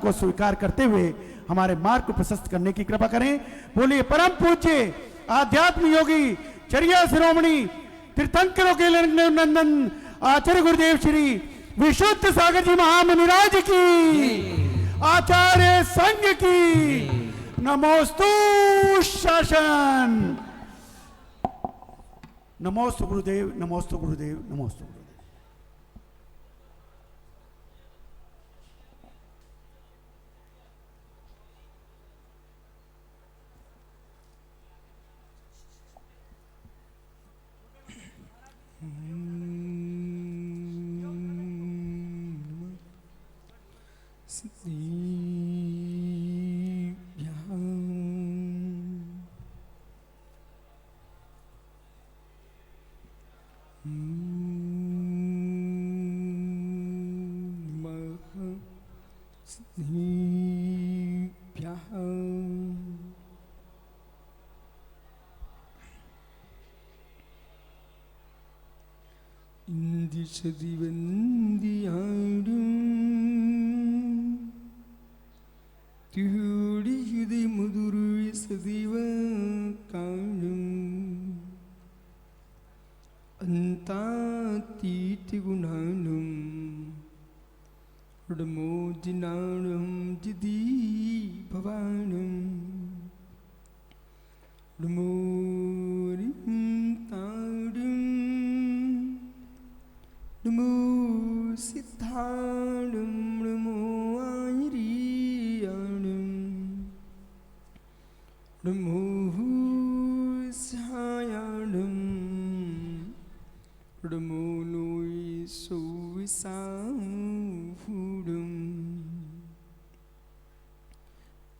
को स्वीकार करते हुए हमारे मार्ग को प्रशस्त करने की कृपा करें। बोलिए परम पूज्य आध्यात्म योगी चर्या शिरोमणि तीर्थंकरों के नंदन आचार्य गुरुदेव श्री विशुद्ध सागर जी महामुनिराज की, आचार्य संघ की नमोस्तु शासन। नमोस्तु गुरुदेव, नमोस्तु गुरुदेव, नमोस्तु गुरुदेव।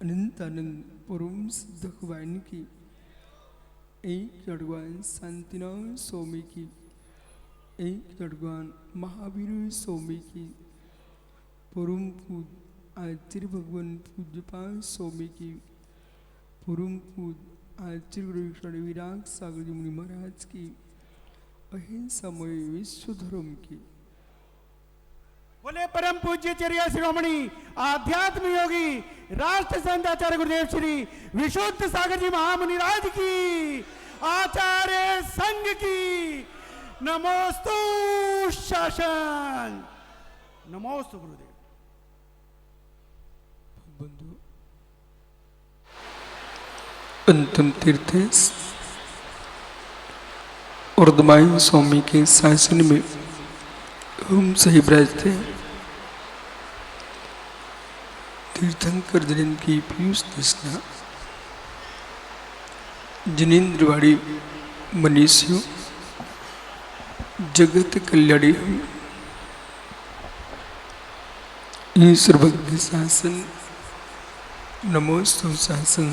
अनंतानंद परम सिद्ध भगवान की, एक भगवान शांतिनाथ स्वामी की, एक भगवान महावीर स्वामी की, परम पूज आचार्य भगवान पूज्यपाल स्वामी की, परम पूज आचार्य विराग सागर जी मुनि महाराज की, अहिंसामय विश्व धर्म की। बोले परम पूज्य चर्या शिरोमणि आध्यात्म योगी राष्ट्र संत आचार्य गुरुदेव श्री विशुद्ध सागर जी महामुनिराज की, आचार्य संघ की नमोस्तु शासन। नमोस्तु गुरुदेव। बंधु, अंतिम तीर्थ वर्धमान स्वामी के शासन में हम सही विराजते हैं। तीर्थंकर जनिन की पीयूष दशना जिनेन्द्रवाड़ी मनीषियों जगत कल्याणी हम सर्वज्ञ शासन नमोस्तु शासन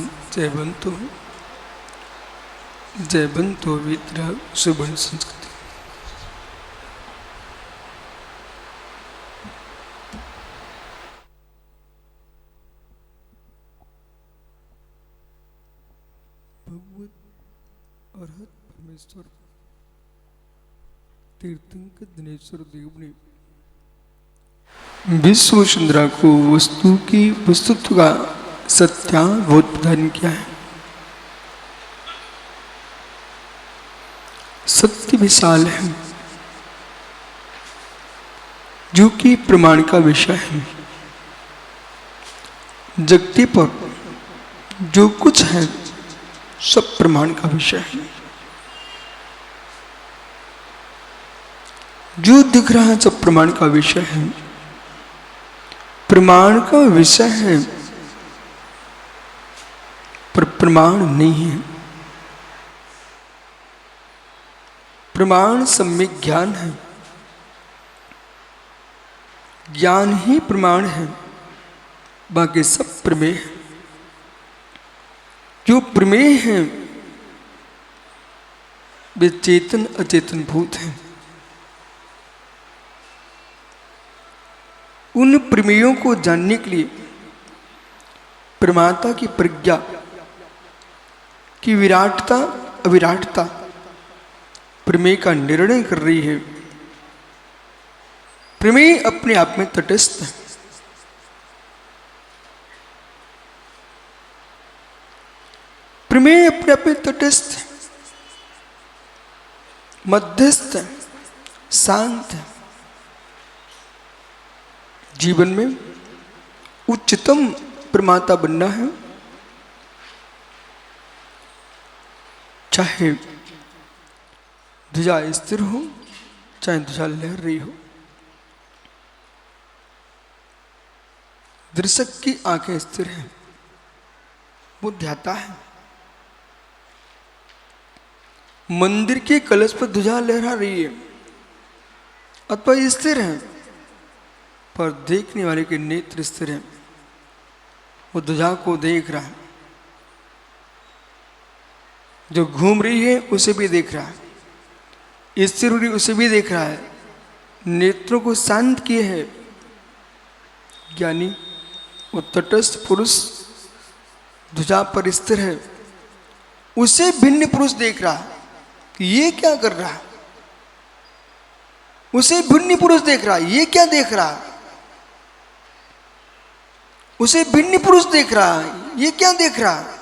जयवंतो विद्रा सुबह संस्कृति। अरहत परमेश्वर तीर्थंकर दिनेश्वर देव ने विश्व सुंदरा को वस्तु की वस्तुत्व का सत्यावबोध प्रदान किया है। सत्य विशाल है जो कि प्रमाण का विषय है। जगती पर जो कुछ है सब प्रमाण का विषय है। जो दिख रहा है सब प्रमाण का विषय है। प्रमाण का विषय है पर प्रमाण नहीं है। प्रमाण सम्यक ज्ञान है, ज्ञान ही प्रमाण है, बाकी सब प्रमेय है। जो प्रमेय हैं वे चेतन अचेतन भूत हैं। उन प्रमेयों को जानने के लिए प्रमाता की प्रज्ञा की विराटता अविराटता प्रमेय का निर्णय कर रही है। प्रमेय अपने आप में तटस्थ है, प्रमेय अपने अपने तटस्थ है, मध्यस्थ है, शांत है। जीवन में उच्चतम प्रमाता बनना है, चाहे ध्वजा स्थिर हो, चाहे ध्वजा लहर रही हो। दर्शक की आंखें स्थिर हैं, वो ध्याता है। मंदिर के कलश पर ध्वजा लहरा रही है अथवा स्थिर है, पर देखने वाले के नेत्र स्थिर है, वो ध्वजा को देख रहा है। जो घूम रही है उसे भी देख रहा है, स्थिर हो रही उसे भी देख रहा है। नेत्रों को शांत किए है ज्ञानी। वो तटस्थ पुरुष ध्वजा पर स्थिर है, उसे भिन्न पुरुष देख रहा है कि ये क्या कर रहा है। उसे भिन्न पुरुष देख रहा है, ये क्या देख रहा है। उसे भिन्न पुरुष देख रहा है, ये क्या देख रहा है।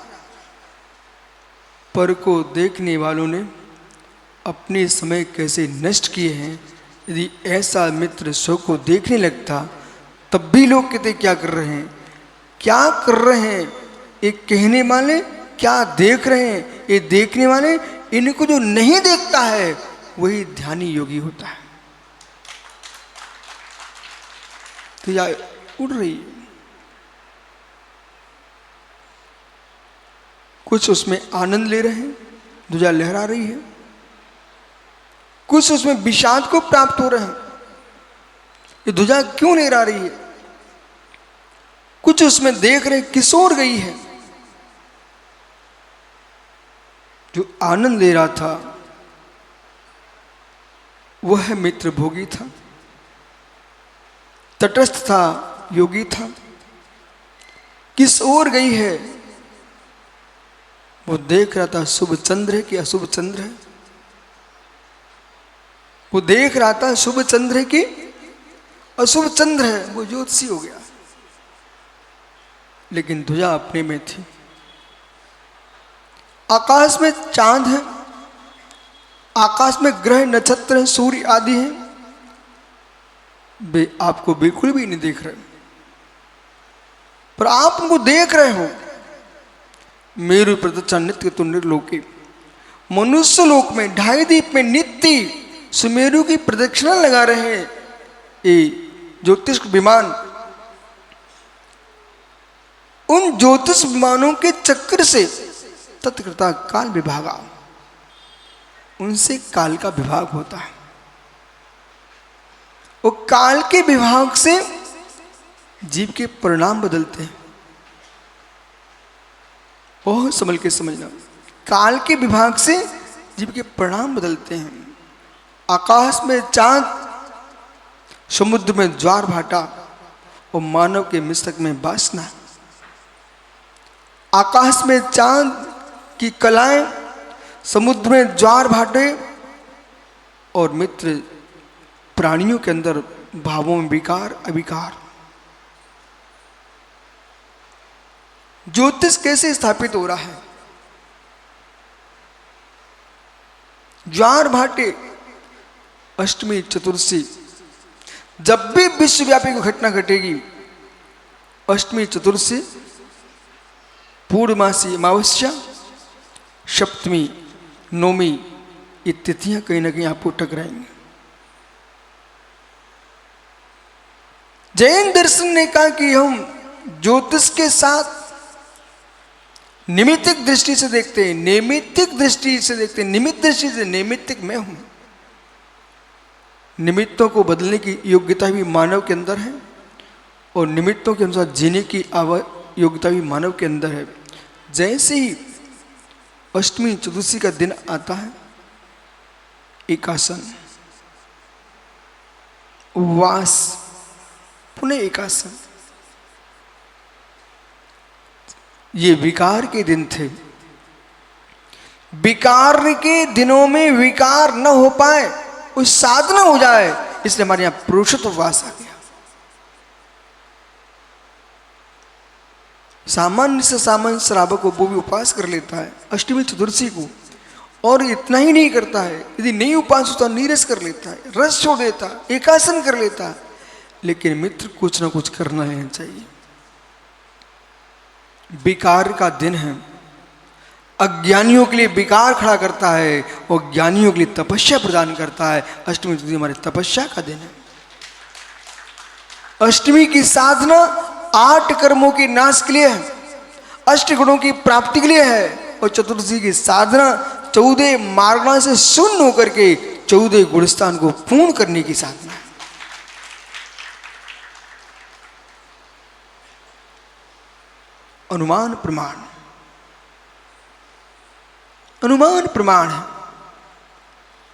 पर को देखने वालों ने अपने समय कैसे नष्ट किए हैं। यदि ऐसा मित्र सो को देखने लगता तब भी लोग कहते क्या कर रहे हैं, क्या कर रहे हैं। एक कहने वाले क्या देख रहे हैं, ये देखने वाले। इनको जो नहीं देखता है वही ध्यानी योगी होता है। तो या उड़ रही है, कुछ उसमें आनंद ले रहे हैं, ध्वजा लहरा रही है। कुछ उसमें विषाद को प्राप्त हो रहे हैं, ये ध्वजा क्यों लहरा रही है। कुछ उसमें देख रहे किशोर गई है। जो आनंद ले रहा था वह मित्र भोगी था, तटस्थ था, योगी था। किस ओर गई है वो देख रहा था, शुभ चंद्र है कि अशुभ चंद्र है। वो देख रहा था शुभ चंद्र है कि अशुभ चंद्र है। वो ज्योतिषी हो गया, लेकिन ध्वजा अपने में थी। आकाश में चांद है, आकाश में ग्रह नक्षत्र हैं, सूर्य आदि हैं, वे आपको बिल्कुल भी नहीं देख रहे, पर आप उनको देख रहे हो। मेरु प्रदक्षा नित्य तो निर्लोकी। मनुष्य लोक में ढाई दीप में नित्य सुमेरु की प्रदक्षिणा लगा रहे हैं ये ज्योतिष विमान। उन ज्योतिष विमानों के चक्र से तत्कृता काल विभागा, उनसे काल का विभाग होता है। वो काल के विभाग से जीव के परिणाम बदलते हैं। बहुत संभल के समझना, काल के विभाग से जीव के परिणाम बदलते हैं। आकाश में चांद, समुद्र में ज्वार भाटा और मानव के मस्तक में वासना। आकाश में चांद की कलाएं, समुद्र में ज्वार भाटे और मित्र प्राणियों के अंदर भावों में विकार अविकार। ज्योतिष कैसे स्थापित हो रहा है। ज्वार भाटे, अष्टमी चतुर्दशी, जब भी विश्वव्यापी घटना घटेगी, अष्टमी चतुर्दशी, पूर्णमासी अमावस्या, सप्तमी, नौमी, ये तिथियां कहीं ना कहीं आपको टकराएंगी। जैन दर्शन ने कहा कि हम ज्योतिष के साथ निमित्तिक दृष्टि से देखते हैं, नैमित्तिक दृष्टि से देखते हैं। निमित्त दृष्टि से, नैमित्तिक मैं हूं। निमित्तों को बदलने की योग्यता भी मानव के अंदर है और निमित्तों के अनुसार जीने की योग्यता भी मानव के अंदर है। जैसे ही अष्टमी चतुर्दशी का दिन आता है, एकासन, उपवास, पुनः एकासन, ये विकार के दिन थे। विकार के दिनों में विकार न हो पाए, कोई साधना हो जाए, इसलिए हमारे यहां पुरुषोत्तम उपवास आ गया। सामान्य से सामान्य श्रावक को वो भी उपवास कर लेता है अष्टमी चतुर्दशी को, और इतना ही नहीं करता है, यदि नहीं उपवास होता नीरस कर लेता है, रस छोड़ देता है, एकासन कर लेता है। लेकिन मित्र कुछ ना कुछ करना लेना चाहिए। विकार का दिन है, अज्ञानियों के लिए विकार खड़ा करता है और ज्ञानियों के लिए तपस्या प्रदान करता है। अष्टमी चतुर्थी हमारे तपस्या का दिन है। अष्टमी की साधना 8 कर्मों के नाश के लिए है, 8 गुणों की प्राप्ति के लिए है, और चतुर्दशी की साधना 14 मार्गों से शून्य होकर के 14 गुणस्थान को पूर्ण करने की साधना है। अनुमान प्रमाण, अनुमान प्रमाण है।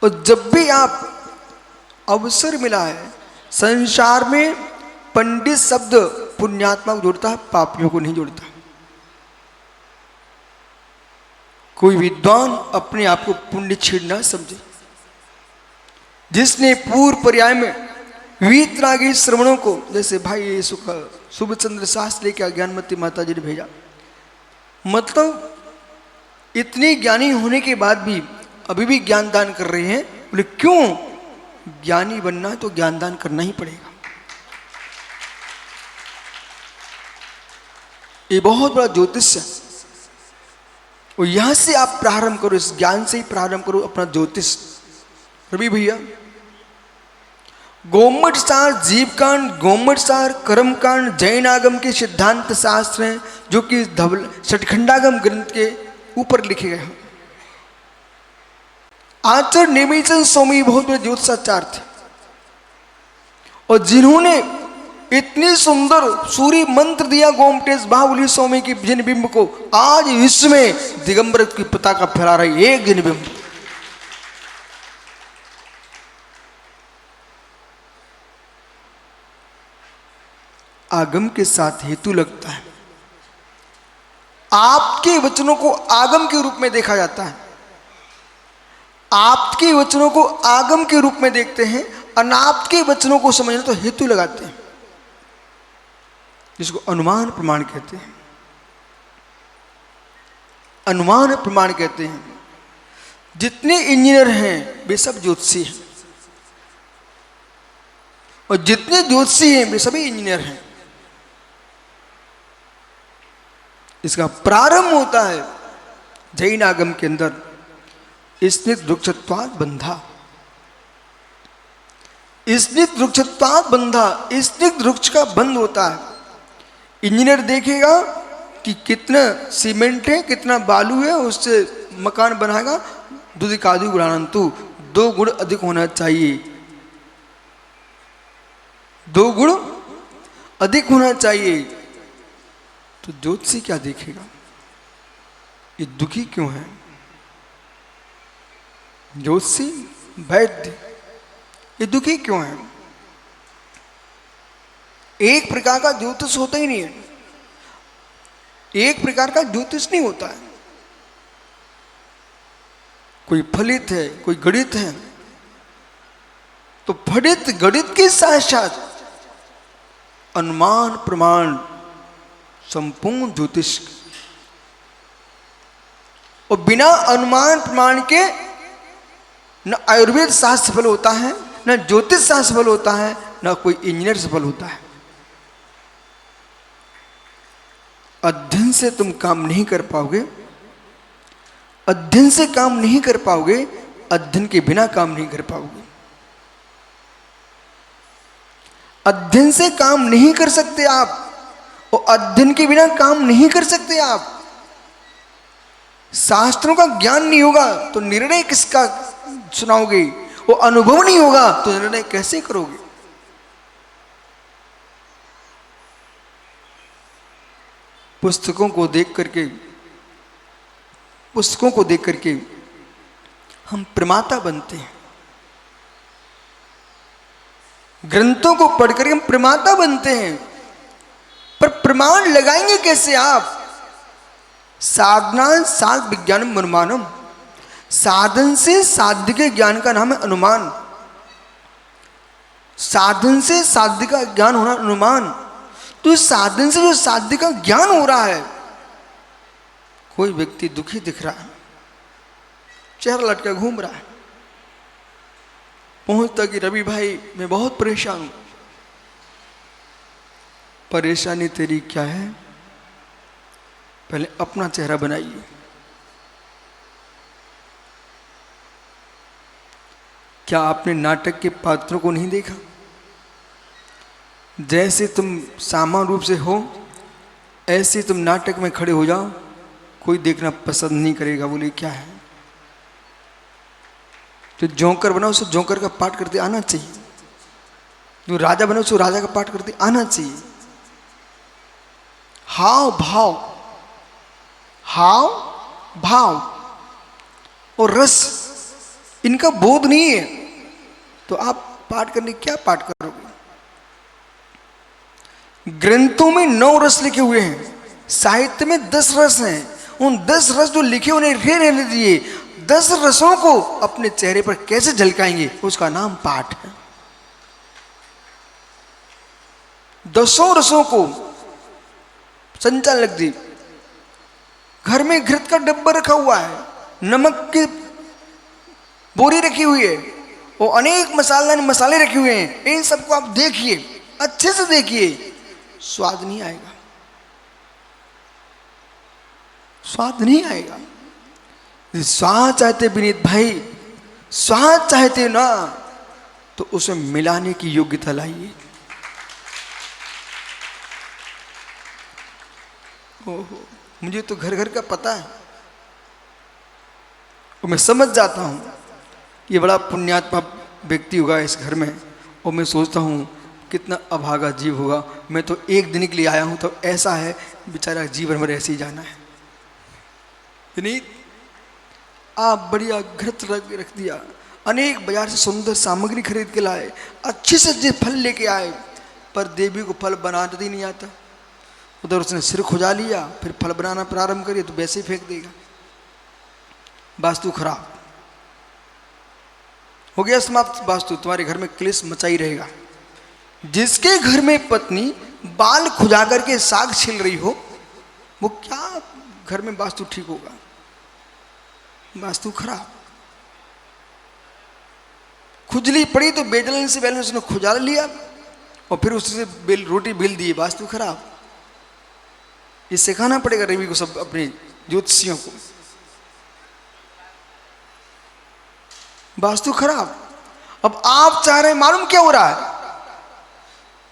और जब भी आप अवसर मिला है, संसार में पंडित शब्द पुण्यात्मा को जोड़ता है, पापियों को नहीं जोड़ता। कोई विद्वान अपने आप को पुण्य छीन न समझे। जिसने पूर्व पर्याय में वीतरागी श्रवणों को, जैसे भाई ये शुभ चंद्र शास्त्र लेके ज्ञानमती माता जी ने भेजा, मतलब इतने ज्ञानी होने के बाद भी अभी भी ज्ञान दान कर रहे हैं। बोले क्यों? ज्ञानी बनना है तो ज्ञान दान करना ही पड़ेगा। ये बहुत बड़ा ज्योतिष है, और यहां से आप प्रारंभ करो, इस ज्ञान से ही प्रारंभ करो अपना ज्योतिष। रवि भैया, गोमठ सार, जीवकांड, गोमठ सार, कर्मकांड जैन आगम के सिद्धांत शास्त्र हैं, जो कि षटखंडागम ग्रंथ के ऊपर लिखे गए हैं। आचार्य नेमिचंद स्वामी बहुत बड़े ज्योतिषाचार्य थे, और जिन्होंने इतनी सुंदर सूर्य मंत्र दिया गोमटेश बाहुली स्वामी की जिनबिंब को, आज विश्व में दिगंबर की पताका फहरा रही एक जिनबिंब। आगम के साथ हेतु लगता है। आपके वचनों को आगम के रूप में देखा जाता है, आपके वचनों को आगम के रूप में देखते हैं, अनाप के वचनों को समझना तो हेतु लगाते हैं, जिसको अनुमान प्रमाण कहते हैं। अनुमान प्रमाण कहते हैं। जितने इंजीनियर हैं वे सब ज्योतिषी हैं, और जितने ज्योतिषी हैं वे सभी इंजीनियर हैं। इसका प्रारंभ होता है जैन आगम के अंदर स्निग्ध वृक्षत्वात् बंधा। स्निग्ध वृक्षत्वात् बंधा, स्निग्ध वृक्ष का बंध होता है। इंजीनियर देखेगा कि कितना सीमेंट है, कितना बालू है, उससे मकान बनाएगा। दुधिकादि गुणानंतु, 2 गुण अधिक होना चाहिए, 2 गुण अधिक होना चाहिए। तो ज्योतिषी क्या देखेगा? ये दुखी क्यों है? ज्योतिषी वैद्य ये दुखी क्यों है? एक प्रकार का ज्योतिष होता ही नहीं है, एक प्रकार का ज्योतिष नहीं होता है। कोई फलित है, कोई गणित है, तो फलित गणित के साथ साथ अनुमान प्रमाण संपूर्ण ज्योतिष। और बिना अनुमान प्रमाण के न आयुर्वेद शास्त्र सफल होता है, न ज्योतिष शास्त्र सफल होता है, न कोई इंजीनियर सफल होता है। अध्ययन से तुम काम नहीं कर पाओगे, अध्ययन से काम नहीं कर पाओगे, अध्ययन के बिना काम नहीं कर पाओगे। अध्ययन से काम नहीं कर सकते आप, और अध्ययन के बिना काम नहीं कर सकते आप। शास्त्रों का ज्ञान नहीं होगा तो निर्णय किसका सुनाओगे? वो अनुभव नहीं होगा तो निर्णय कैसे करोगे? पुस्तकों को देख करके हम प्रमाता बनते हैं। ग्रंथों को पढ़कर हम प्रमाता बनते हैं, पर प्रमाण लगाएंगे कैसे आप? साधना साध विज्ञानम अनुमानम, साधन से साध्य के ज्ञान का नाम है अनुमान। साधन से साध्य का ज्ञान होना अनुमान। तो इस साधन से जो साध्य का ज्ञान हो रहा है, कोई व्यक्ति दुखी दिख रहा है, चेहरा लटका घूम रहा है, पहुंचता कि रवि भाई मैं बहुत परेशान हूं। परेशानी तेरी क्या है, पहले अपना चेहरा बनाइए। क्या आपने नाटक के पात्रों को नहीं देखा? जैसे तुम सामान्य रूप से हो, ऐसे तुम नाटक में खड़े हो जाओ, कोई देखना पसंद नहीं करेगा, बोले क्या है। जो जोकर बना उसको जोकर का पाठ करते आना चाहिए, जो राजा बना उसको राजा का पाठ करते आना चाहिए। हाव भाव और रस, इनका बोध नहीं है तो आप पाठ करने क्या पाठ करोगे? ग्रंथों में 9 रस लिखे हुए हैं, साहित्य में 10 रस हैं। उन 10 रस जो लिखे उन्हें रहने दीजिए। 10 रसों को अपने चेहरे पर कैसे झलकाएंगे, उसका नाम पाठ है। 10 रसों को संचालक दी, घर में घृत का डब्बा रखा हुआ है, नमक की बोरी रखी हुई है और अनेक मसाले रखे हुए हैं। इन सबको आप देखिए, अच्छे से देखिए, स्वाद नहीं आएगा, स्वाद नहीं आएगा। स्वाद चाहते विनीत भाई, स्वाद चाहते ना, तो उसे मिलाने की योग्यता लाइए। ओहो, मुझे तो घर घर का पता है और मैं समझ जाता हूँ ये बड़ा पुण्यात्मा व्यक्ति होगा इस घर में, और मैं सोचता हूँ कितना अभागा जीव होगा। मैं तो एक दिन के लिए आया हूँ, तो ऐसा है बेचारा जीवन भर ऐसे ही जाना है। विनीत, आप बढ़िया घृत रख दिया, अनेक बाजार से सुंदर सामग्री खरीद के लाए, अच्छे से फल लेके आए, पर देवी को फल बनाना ही नहीं आता। उधर उसने सिर खुजा लिया, फिर फल बनाना प्रारंभ करिए तो वैसे ही फेंक देगा। वास्तु खराब हो गया, समाप्त। वास्तु तुम्हारे घर में क्लेश मचा ही रहेगा। जिसके घर में पत्नी बाल खुजा करके साग छिल रही हो, वो क्या घर में वास्तु ठीक होगा? वास्तु खराब। खुजली पड़ी तो बेलन से पहले उसने खुजा लिया और फिर उससे रोटी बेल दी, वास्तु खराब। ये सिखाना पड़ेगा रवि को, सब अपने ज्योतिषियों को। वास्तु खराब। अब आप चाह रहे हैं, मालूम क्या हो रहा है,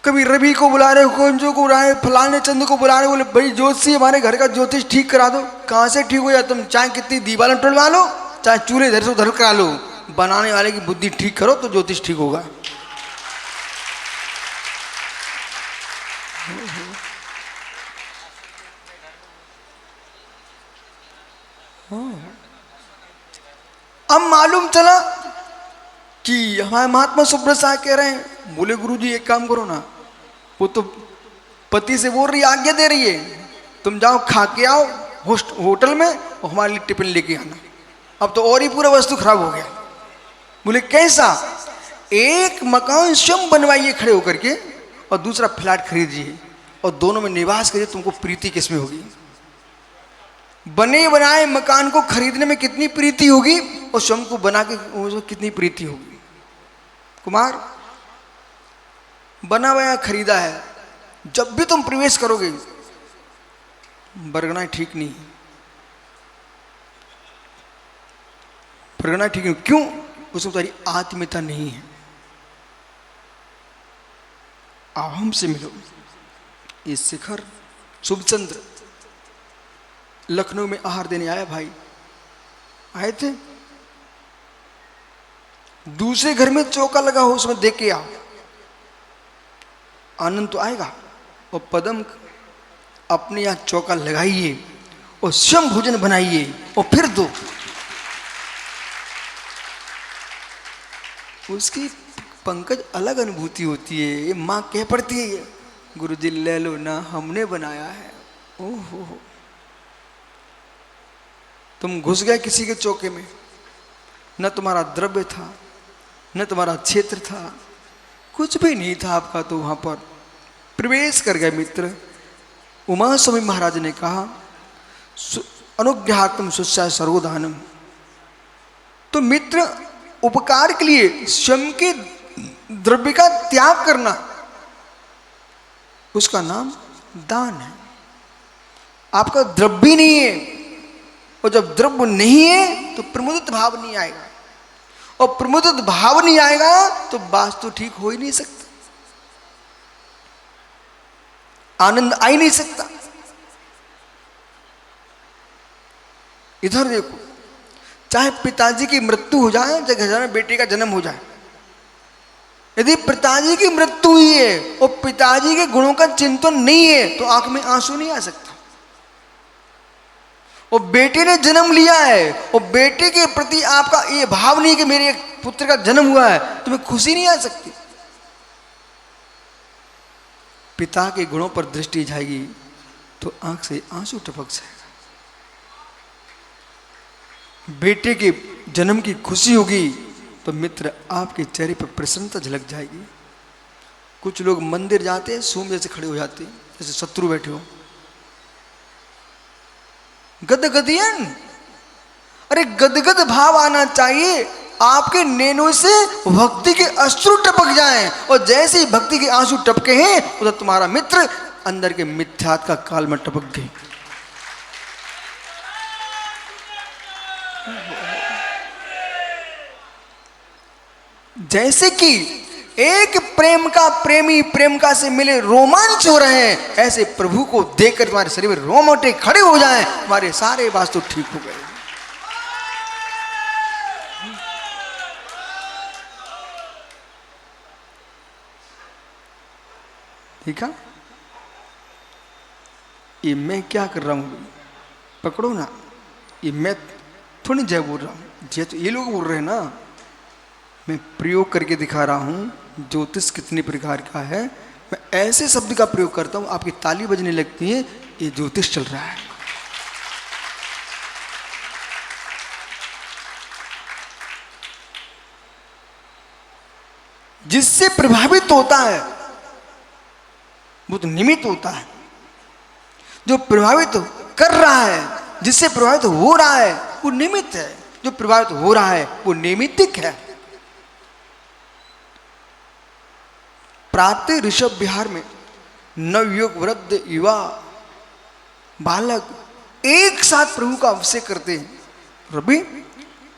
कभी रवि को बुला रहे, कुंजो को बुला रहे, फलाने चंद को बुला रहे, बोले भाई ज्योतिषी हमारे घर का ज्योतिष ठीक करा दो। कहां से ठीक हो जाए? तुम चाहे कितनी दीवार टुलवा लो, चाहे चूल्हे इधर से उधर करा लो, बनाने वाले की बुद्धि ठीक करो तो ज्योतिष ठीक होगा। अब मालूम चला कि हमारे महात्मा सुब्रत साहब कह रहे हैं, बोले गुरुजी एक काम करो ना, वो तो पति से बोल रही, आज्ञा दे रही है, तुम जाओ खा के आओ होटल में और हमारे लिए टिफिन लेके आना। अब तो और ही पूरा वस्तु खराब हो गया। बोले कैसा? एक मकान स्वयं बनवाइए खड़े होकर के और दूसरा फ्लैट खरीदिए और दोनों में निवास करिए, तुमको प्रीति किसमें होगी? बने बनाए मकान को खरीदने में कितनी प्रीति होगी और स्वयं को बना के कितनी प्रीति होगी। कुमार, बना बनाया खरीदा है, जब भी तुम प्रवेश करोगे बरगना ठीक नहीं, बरगना ठीक नहीं। क्यों? उसमें तुम्हारी आत्मीयता नहीं है। आओ हमसे मिलो। ये शिखर शुभचंद्र लखनऊ में आहार देने आया भाई, आए थे। दूसरे घर में चौका लगा हो, उसमें देख के आओ, आनंद तो आएगा। और पदम अपने यहां चौका लगाइए और स्वयं भोजन बनाइए और फिर दो। उसकी पंकज अलग अनुभूति होती है। ये माँ कह पड़ती है, गुरुजी ले लो ना, हमने बनाया है। ओहो, तुम घुस गए किसी के चौके में, न तुम्हारा द्रव्य था, न तुम्हारा क्षेत्र था, कुछ भी नहीं था आपका तो वहां पर, प्रवेश कर गए मित्र। उमा स्वामी महाराज ने कहा अनुग्रहात्म सुस्या सर्वदानम। तो मित्र उपकार के लिए स्वयं के द्रव्य का त्याग करना, उसका नाम दान है। आपका द्रव्य नहीं है, और जब द्रव्य नहीं है तो प्रमुदित भाव नहीं आएगा, और प्रमुदित भाव नहीं आएगा तो वास्तु ठीक हो ही नहीं सकता, आनंद आ ही नहीं सकता। इधर देखो, चाहे पिताजी की मृत्यु हो जाए, चाहे घर में बेटे का जन्म हो जाए, यदि पिताजी की मृत्यु हुई है और पिताजी के गुणों का चिंतन नहीं है तो आंख में आंसू नहीं आ सकता। और बेटे ने जन्म लिया है और बेटे के प्रति आपका ये भाव नहीं कि मेरे पुत्र का जन्म हुआ है, तुम्हें खुशी नहीं आ सकती। पिता के गुणों पर दृष्टि जाएगी तो आंख से आंसू टपक जाएगा। बेटे के जन्म की खुशी होगी तो मित्र आपके चेहरे पर प्रसन्नता झलक जाएगी। कुछ लोग मंदिर जाते हैं, सूम जैसे खड़े हो जाते हैं, जैसे शत्रु बैठे हो, गदगदियन। अरे गदगद भाव आना चाहिए, आपके नैनों से भक्ति के अश्रु टपक जाएं, और जैसे ही भक्ति के आंसू टपके हैं उधर तुम्हारा मित्र अंदर के मिथ्यात का काल में टपक गए। जैसे कि एक प्रेम का प्रेमी प्रेमिका से मिले रोमांच हो रहे हैं, ऐसे प्रभु को देखकर तुम्हारे शरीर में रोमांटे खड़े हो जाएं, तुम्हारे सारे वास्तु ठीक हो गए। ठीक है, ये मैं क्या कर रहा हूं, पकड़ो ना, ये मैं थोड़ी जय बोल रहा हूं, जय तो ये लोग बोल रहे हैं ना। मैं प्रयोग करके दिखा रहा हूं ज्योतिष कितने प्रकार का है। मैं ऐसे शब्द का प्रयोग करता हूं, आपकी ताली बजने लगती है, ये ज्योतिष चल रहा है। जिससे प्रभावित होता है वो तो निमित्त होता है, जो प्रभावित कर रहा है, जिससे प्रभावित हो रहा है वो निमित्त है, जो प्रभावित हो रहा है वो नैमित्तिक है। प्रातः ऋषभ विहार में नवयुवक वृद्ध युवा बालक एक साथ प्रभु का अभिषेक करते हैं। रबी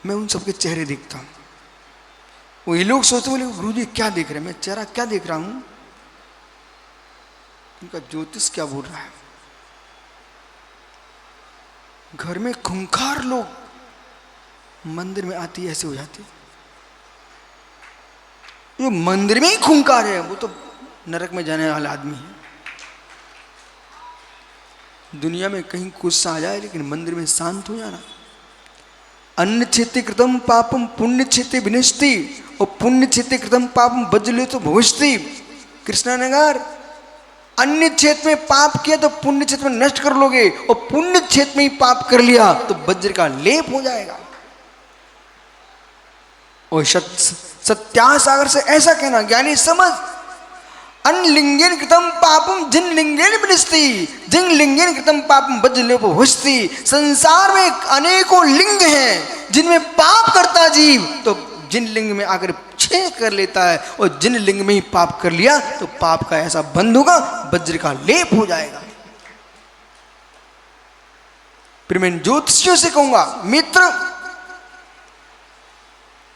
मैं उन सबके चेहरे देखता हूं, वो ये लोग सोचते बोले गुरु जी क्या देख रहे हैं, मैं चेहरा क्या देख रहा हूं, उनका ज्योतिष क्या बोल रहा है। घर में खूंखार लोग मंदिर में आती ऐसे हो जाती, जो मंदिर में ही खूंखार है वो तो नरक में जाने वाला आदमी है। दुनिया में कहीं गुस्सा आ जाए लेकिन मंदिर में शांत हो जाना। अन्न क्षेत्र कृतम पापम पुण्य क्षेत्र विनष्टि, और पुण्य क्षेत्र कृतम पापम वज्रले तो भविष्यति। कृष्णानगर अन्य क्षेत्र में पाप किया तो पुण्य क्षेत्र में नष्ट कर लोगे, और पुण्य क्षेत्र में ही पाप कर लिया तो वज्र का लेप हो जाएगा। और सत्यासागर से ऐसा कहना ज्ञानी समझ, अनलिंगेन कृतम पापम जिन लिंगेन विनष्टि, जिन लिंगेन कृतम पापम वज्रलेप भविष्यति। संसार में अनेकों लिंग हैं जिनमें पाप करता जीव तो जिन लिंग में आकर छेद कर लेता है, और जिन लिंग में ही पाप कर लिया तो पाप का ऐसा बंध होगा, वज्र का लेप हो जाएगा। फिर मैं ज्योतिषियों से कहूंगा मित्र,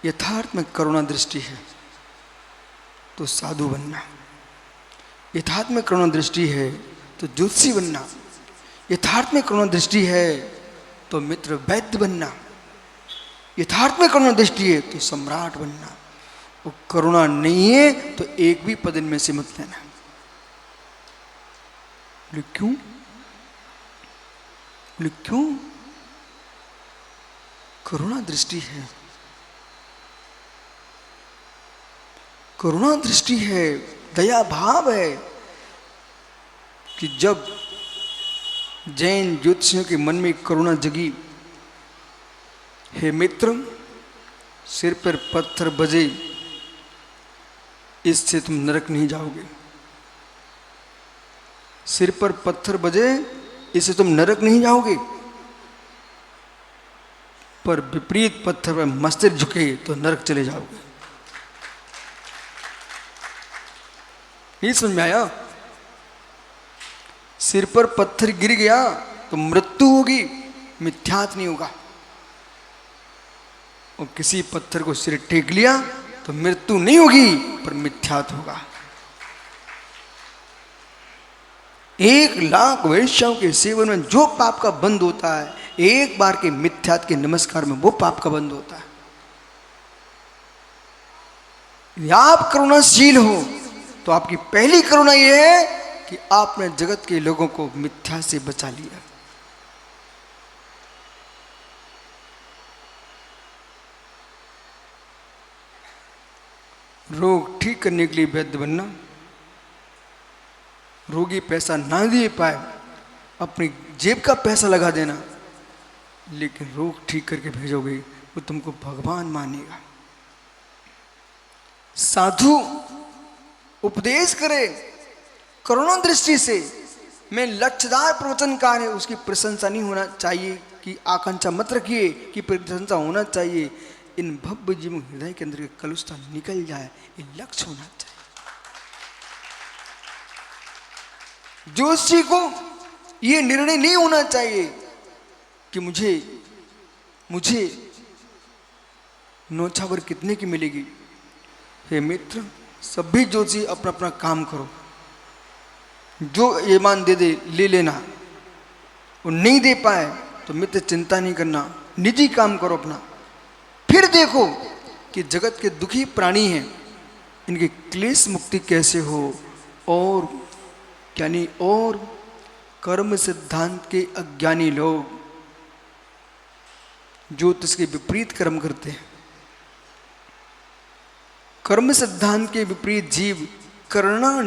यथार्थ में करुणा दृष्टि है तो साधु बनना, यथार्थ में करुणा दृष्टि है तो ज्योतिषी बनना, यथार्थ में करुणा दृष्टि है तो मित्र वैद्य बनना, यथार्थ में करुणा दृष्टि है तो सम्राट बनना। वो करुणा नहीं है तो एक भी पद में से मत लेना। बोले क्यों? बोले क्यों? करुणा दृष्टि है, करुणा दृष्टि है, दया भाव है कि जब जैन ज्योतिषियों के मन में करुणा जगी, हे मित्र सिर पर पत्थर बजे, इससे तुम नरक नहीं जाओगे। सिर पर पत्थर बजे इससे तुम नरक नहीं जाओगे, पर विपरीत पत्थर पर मस्तिष्क झुके तो नरक चले जाओगे। नहीं समझ में आया? सिर पर पत्थर गिर गया तो मृत्यु होगी, मिथ्यात नहीं होगा। और किसी पत्थर को सिर टेक लिया तो मृत्यु नहीं होगी पर मिथ्यात होगा। 1,00,000 वैश्याओं के सेवन में जो पाप का बंद होता है, एक बार के मिथ्यात के नमस्कार में वो पाप का बंद होता है। या आप करुणाशील हो तो आपकी पहली करुणा यह है कि आपने जगत के लोगों को मिथ्या से बचा लिया। रोग ठीक करने के लिए वैद्य बनना, रोगी पैसा ना दे पाए अपनी जेब का पैसा लगा देना, लेकिन रोग ठीक करके भेजोगे वो तुमको भगवान मानेगा। साधु उपदेश करे करुणा दृष्टि से, मैं लक्ष्यदार प्रवचनकार है उसकी प्रशंसा नहीं होना चाहिए कि आकांक्षा मत रखिए कि प्रशंसा होना चाहिए। इन भव्य जीवों हृदय के अंदर के कलुषता निकल जाए, ये लक्ष्य होना चाहिए। जोशी को ये निर्णय नहीं होना चाहिए कि मुझे नौछावर कितने की मिलेगी। हे मित्र, सभी जोशी अपना अपना काम करो, जो ईमान दे दे ले लेना, वो नहीं दे पाए तो मित्र चिंता नहीं करना, निजी काम करो अपना। फिर देखो कि जगत के दुखी प्राणी हैं, इनकी क्लेश मुक्ति कैसे हो। और यानी और कर्म सिद्धांत के अज्ञानी लोग ज्योतिष के विपरीत कर्म करते हैं, कर्म सिद्धांत के विपरीत जीव करना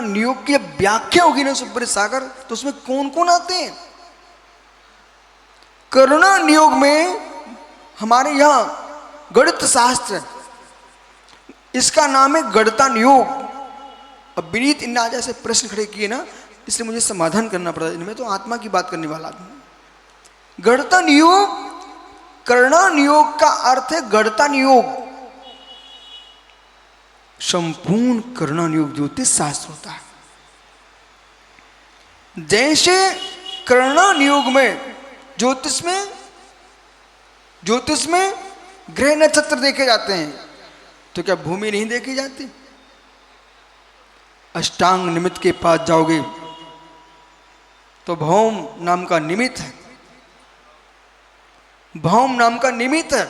नियोग की व्याख्या होगी ना सुब्रत सागर, तो उसमें कौन कौन आते हैं? करुणा नियोग में हमारे यहां गणित शास्त्र, इसका नाम है गणता नियोग। अब विनीत इन आज ऐसे प्रश्न खड़े किए ना, इसलिए मुझे समाधान करना पड़ा। इनमें तो आत्मा की बात करने वाला आदमी। गणता नियोग, करुणा नियोग का अर्थ है गणता नियोग। संपूर्ण करुणा नियोग ज्योतिष शास्त्र होता है। जैसे करुणा नियोग में ज्योतिष में ग्रह नक्षत्र देखे जाते हैं, तो क्या भूमि नहीं देखी जाती? अष्टांग निमित्त के पास जाओगे तो भौम नाम का निमित्त है, भौम नाम का निमित्त है,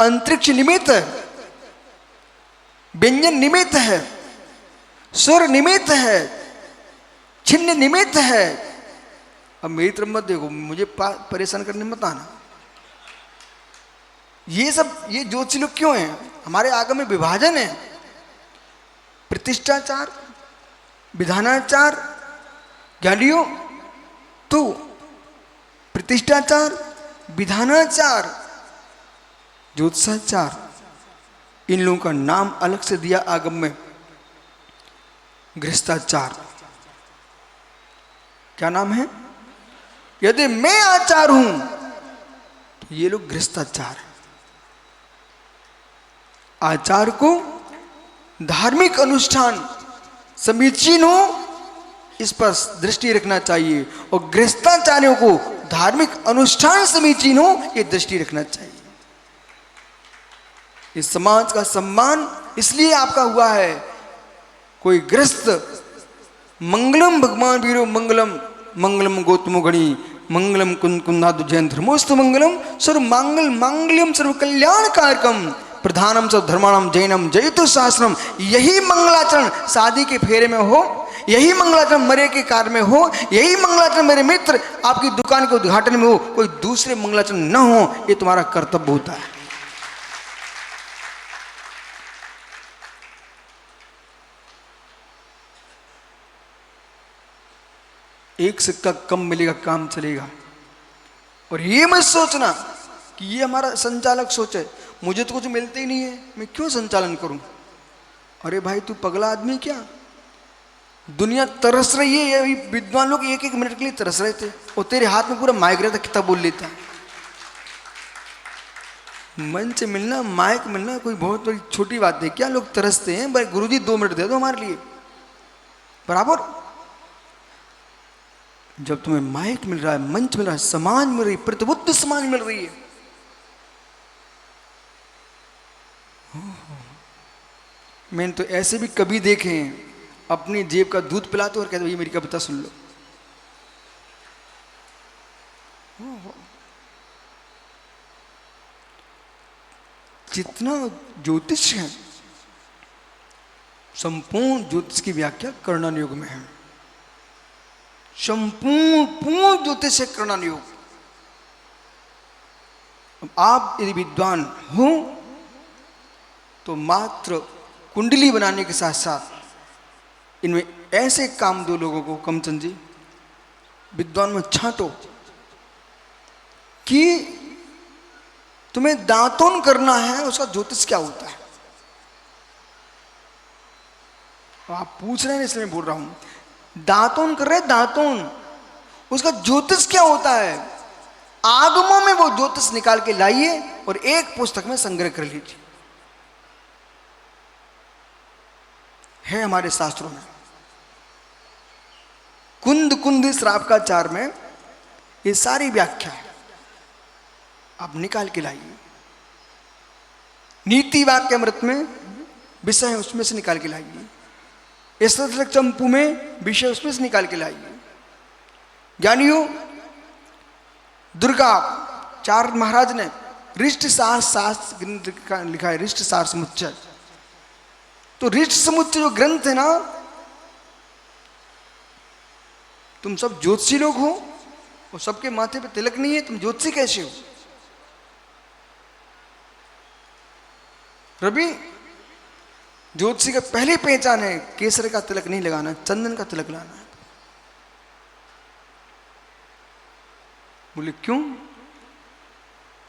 अंतरिक्ष निमित्त है, व्यंजन निमित्त है, स्वर निमित्त है, छिन्न निमित्त है। अब मेरी तरफ मत देखो, मुझे परेशान करने मत आना। ये ज्योतिषी लोग क्यों हैं? हमारे आगम में विभाजन है, प्रतिष्ठाचार, विधानाचार, ज्ञानियों तो प्रतिष्ठाचार, विधानाचार, ज्योतिषाचार, इन लोगों का नाम अलग से दिया आगम में, गृहस्थाचार। क्या नाम है? यदि मैं आचार हूं तो ये लोग गृहस्थाचार। आचार को धार्मिक अनुष्ठान समीचीन हो, इस पर दृष्टि रखना चाहिए, और गृहस्थाचार्यों को धार्मिक अनुष्ठान समीचीन हो, ये दृष्टि रखना चाहिए। इस समाज का सम्मान इसलिए आपका हुआ है। कोई गृहस्थ मंगलम भगवान वीरो मंगलम, मंगलम गौतमो गणी, मंगलम कुंद कुंदादु जैन धर्मोस्तु मंगलम, सर्व मांगल मांगल्यम सर्व कल्याण कारकम, प्रधानम सब धर्माणम जैनम जयतु शास्त्रम। यही मंगलाचरण शादी के फेरे में हो, यही मंगलाचरण मरे के कार्य में हो, यही मंगलाचरण मेरे मित्र आपकी दुकान के उद्घाटन में हो, कोई दूसरे मंगलाचरण न हो, ये तुम्हारा कर्तव्य होता है। एक सिक्का कम मिलेगा, काम चलेगा। और ये मत सोचना कि ये हमारा संचालक सोच है, मुझे तो कुछ मिलते ही नहीं है, मैं क्यों संचालन करूं। अरे भाई तू पगला आदमी क्या, दुनिया तरस रही है, ये विद्वान लोग एक एक मिनट के लिए तरस रहे थे और तेरे हाथ में पूरा माइक रहता, कितना बोल लेता। मंच मिलना, माइक मिलना कोई बहुत बड़ी छोटी बात है क्या? लोग तरसते हैं, भाई गुरुजी 2 मिनट दे दो हमारे लिए बराबर। जब तुम्हें माइक मिल रहा है, मंच मिल रहा है, समाज मिल रही है, प्रतिबुद्ध समाज मिल रही है, मैंने तो ऐसे भी कभी देखे हैं अपनी जेब का दूध पिलाते और कहते भैया मेरी कविता सुन लो। जितना ज्योतिष है, संपूर्ण ज्योतिष की व्याख्या कर्णन योग में है। पूर्ण ज्योतिष है कर्णन योग। अब आप यदि विद्वान हो तो मात्र कुंडली बनाने के साथ साथ इनमें ऐसे काम दो लोगों को, कमचंद जी, विद्वान में छांटो कि तुम्हें दांतोन करना है, उसका ज्योतिष क्या होता है। आप पूछ रहे हैं इसलिए बोल रहा हूं, दांतोन कर रहे, दांतोन, उसका ज्योतिष क्या होता है। आगमों में वो ज्योतिष निकाल के लाइए और एक पुस्तक में संग्रह कर लीजिए, है हमारे शास्त्रों में। कुंद श्रावकाचार में ये सारी व्याख्या है, आप निकाल के लाइए। नीति वाक्य अमृत में विषय है, उसमें से निकाल के लाइए। स्थलक चंपू में विषय, उसमें से निकाल के लाइए। ज्ञानियों, दुर्गा चार महाराज ने रिष्ट सार शास्त्र लिखा है, रिष्ट सार समुच्चय। तो रिष्ट समुच्चय जो ग्रंथ है ना, तुम सब ज्योतिषी लोग हो और सबके माथे पे तिलक नहीं है, तुम ज्योतिषी कैसे हो? रवि, ज्योतिषी का पहली पहचान है केसर का तिलक नहीं लगाना, चंदन का तिलक लाना है। बोले क्यों?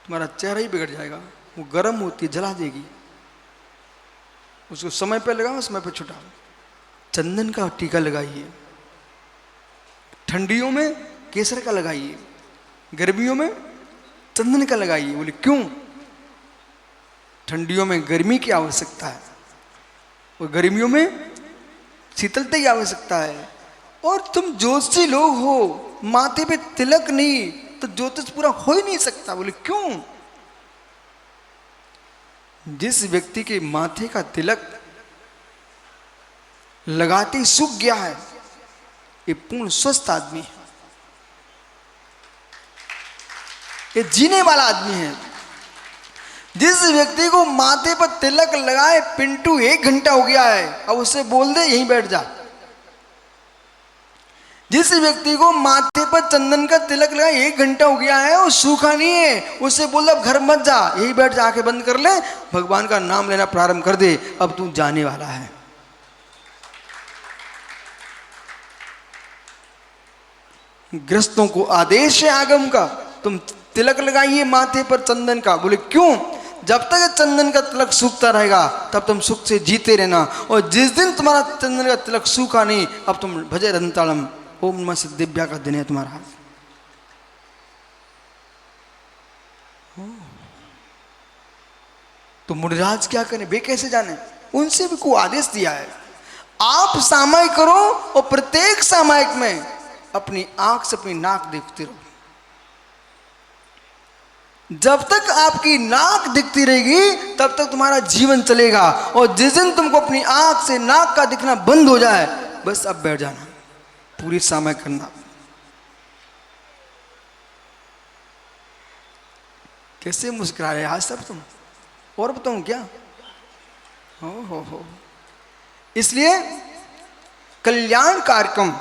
तुम्हारा चेहरा ही बिगड़ जाएगा, वो गर्म होती है, जला देगी। उसको समय पे लगाओ, समय पे छुटाओ। चंदन का टीका लगाइए, ठंडियों में केसर का लगाइए, गर्मियों में चंदन का लगाइए। बोले क्यों? ठंडियों में गर्मी की आवश्यकता है और गर्मियों में शीतलता की आवश्यकता है। और तुम ज्योतिषी लोग हो, माथे पे तिलक नहीं तो ज्योतिष पूरा हो ही नहीं सकता। बोले क्यों? जिस व्यक्ति के माथे का तिलक लगाते ही सूख गया है, ये पूर्ण स्वस्थ आदमी है, ये जीने वाला आदमी है। जिस व्यक्ति को माथे पर तिलक लगाए पिंटू 1 घंटा हो गया है, अब उससे बोल दे यहीं बैठ जा। जिस व्यक्ति को माथे पर चंदन का तिलक लगाए 1 घंटा हो गया है, वो सूखा नहीं है, उससे बोल अब घर मत जा, यहीं बैठ जा, आंखें बंद कर ले, भगवान का नाम लेना प्रारंभ कर दे, अब तू जाने वाला है। ग्रस्तों को आदेश है आगम का, तुम तिलक लगाइए माथे पर चंदन का। बोले क्यों? जब तक चंदन का तिलक सूखता रहेगा तब तुम सुख से जीते रहना, और जिस दिन तुम्हारा चंदन का तिलक सूखा नहीं, अब तुम भजे रंताड़म ओम नमः दिव्या का दिन है तुम्हारा। तो मुनिराज क्या करें, वे कैसे जाने? उनसे भी को आदेश दिया है, आप सामायिक करो और प्रत्येक सामायिक में अपनी आंख से अपनी नाक देखते रहो। जब तक आपकी नाक दिखती रहेगी तब तक तुम्हारा जीवन चलेगा, और जिस दिन तुमको अपनी आंख से नाक का दिखना बंद हो जाए, बस अब बैठ जाना, पूरी सामायिक करना। कैसे मुस्कुरा रहे आज सब तुम, और बताऊं क्या? हो। इसलिए कल्याण कार्यक्रम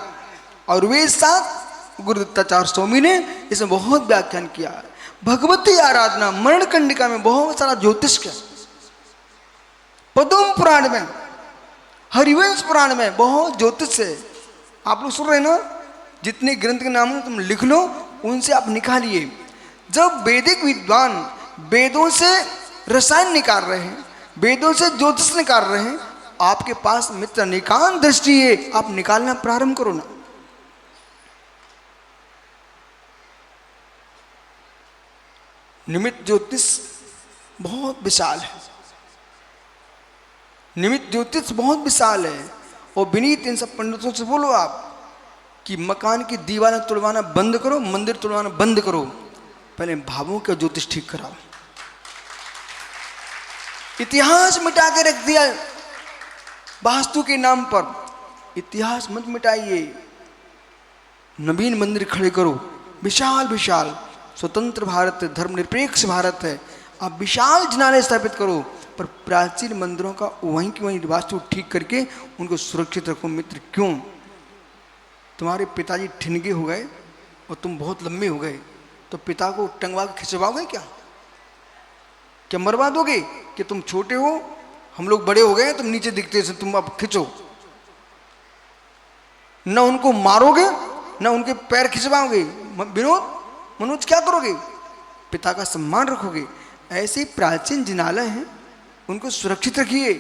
और वे साथ गुरुदत्ताचार्य स्वामी ने इसमें बहुत व्याख्यान किया है। भगवती आराधना मरणकंडिका में बहुत सारा ज्योतिष है, पद्म पुराण में, हरिवंश पुराण में बहुत ज्योतिष है। आप लोग सुन रहे ना, जितने ग्रंथ के नाम तुम लिख लो, उनसे आप निकालिए। जब वैदिक विद्वान वेदों से रसायन निकाल रहे हैं, वेदों से ज्योतिष निकाल रहे हैं, आपके पास मित्र निकाल दृष्टि है, आप निकालना प्रारंभ करो ना। निमित्त ज्योतिष बहुत विशाल है, निमित्त ज्योतिष बहुत विशाल है। और विनीत इन सब पंडितों से बोलो आप कि मकान की दीवारें तुड़वाना बंद करो, मंदिर तुड़वाना बंद करो, पहले भावों का ज्योतिष ठीक कराओ। इतिहास मिटा के रख दिया वास्तु के नाम पर, इतिहास मत मिटाइए। नवीन मंदिर खड़े करो, विशाल विशाल, स्वतंत्र भारत है, धर्मनिरपेक्ष भारत है, आप विशाल जिनालय स्थापित करो, पर प्राचीन मंदिरों का वहीं की वहीं वास्तु ठीक करके उनको सुरक्षित रखो। मित्र क्यों? तुम्हारे पिताजी ठिनगे हो गए और तुम बहुत लंबे हो गए, तो पिता को टंगवा के खिंचवाओगे क्या? क्या मरवा दोगे कि तुम छोटे हो, हम लोग बड़े हो गए, तुम नीचे दिखते हो, तुम अब खिंचो? न उनको मारोगे न उनके पैर खिंचवाओगे। विनोद मनोज क्या करोगे? पिता का सम्मान रखोगे। ऐसे प्राचीन जिनालय हैं, उनको सुरक्षित रखिए।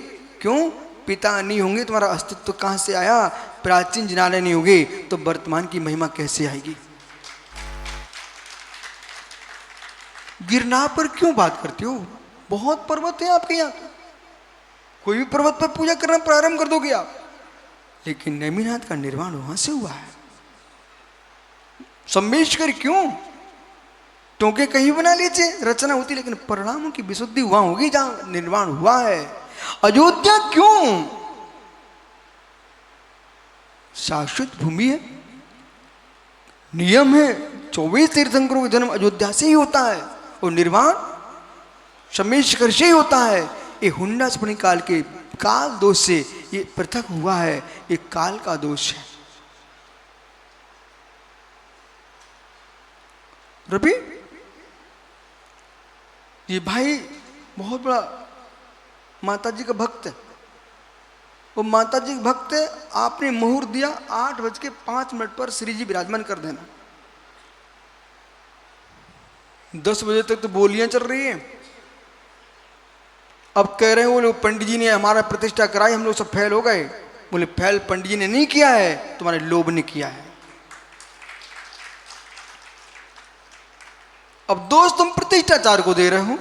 क्यों? पिता नहीं होंगे तुम्हारा अस्तित्व कहां से आया? प्राचीन जिनालय नहीं होंगे तो वर्तमान की महिमा कैसे आएगी? गिरनार पर क्यों बात करते हो? बहुत पर्वत है आपके यहाँ, कोई भी पर्वत पर पूजा करना प्रारंभ कर दोगे आप। लेकिन नेमिनाथ का निर्माण वहां से हुआ है। सम्मेशकर क्यों? टोंके कहीं बना लीजिए, रचना होती, लेकिन परिणामों की विशुद्धि वहां होगी जहां निर्माण हुआ है। अयोध्या क्यों? शाश्वत भूमि है, नियम है, 24 तीर्थंकरों का जन्म अयोध्या से ही होता है और निर्माण सम्मेशकर से ही होता है। ये हुंडा स्मृति काल के काल दोष से ये पृथक हुआ है, ये काल का दोष है। रवि, ये भाई बहुत बड़ा माता जी का भक्त है, वो माता जी का भक्त है। आपने मुहूर्त दिया 8:05 पर श्री जी विराजमान कर देना। 10 बजे तक तो बोलियां चल रही हैं। अब कह रहे हैं वो लोग पंडित जी ने हमारा प्रतिष्ठा कराई, हम लोग सब फेल हो गए। बोले फेल पंडित जी ने नहीं किया है, तुम्हारे लोभ ने किया है। अब दोस्त तुम प्रतिष्ठाचार को दे रहे हो,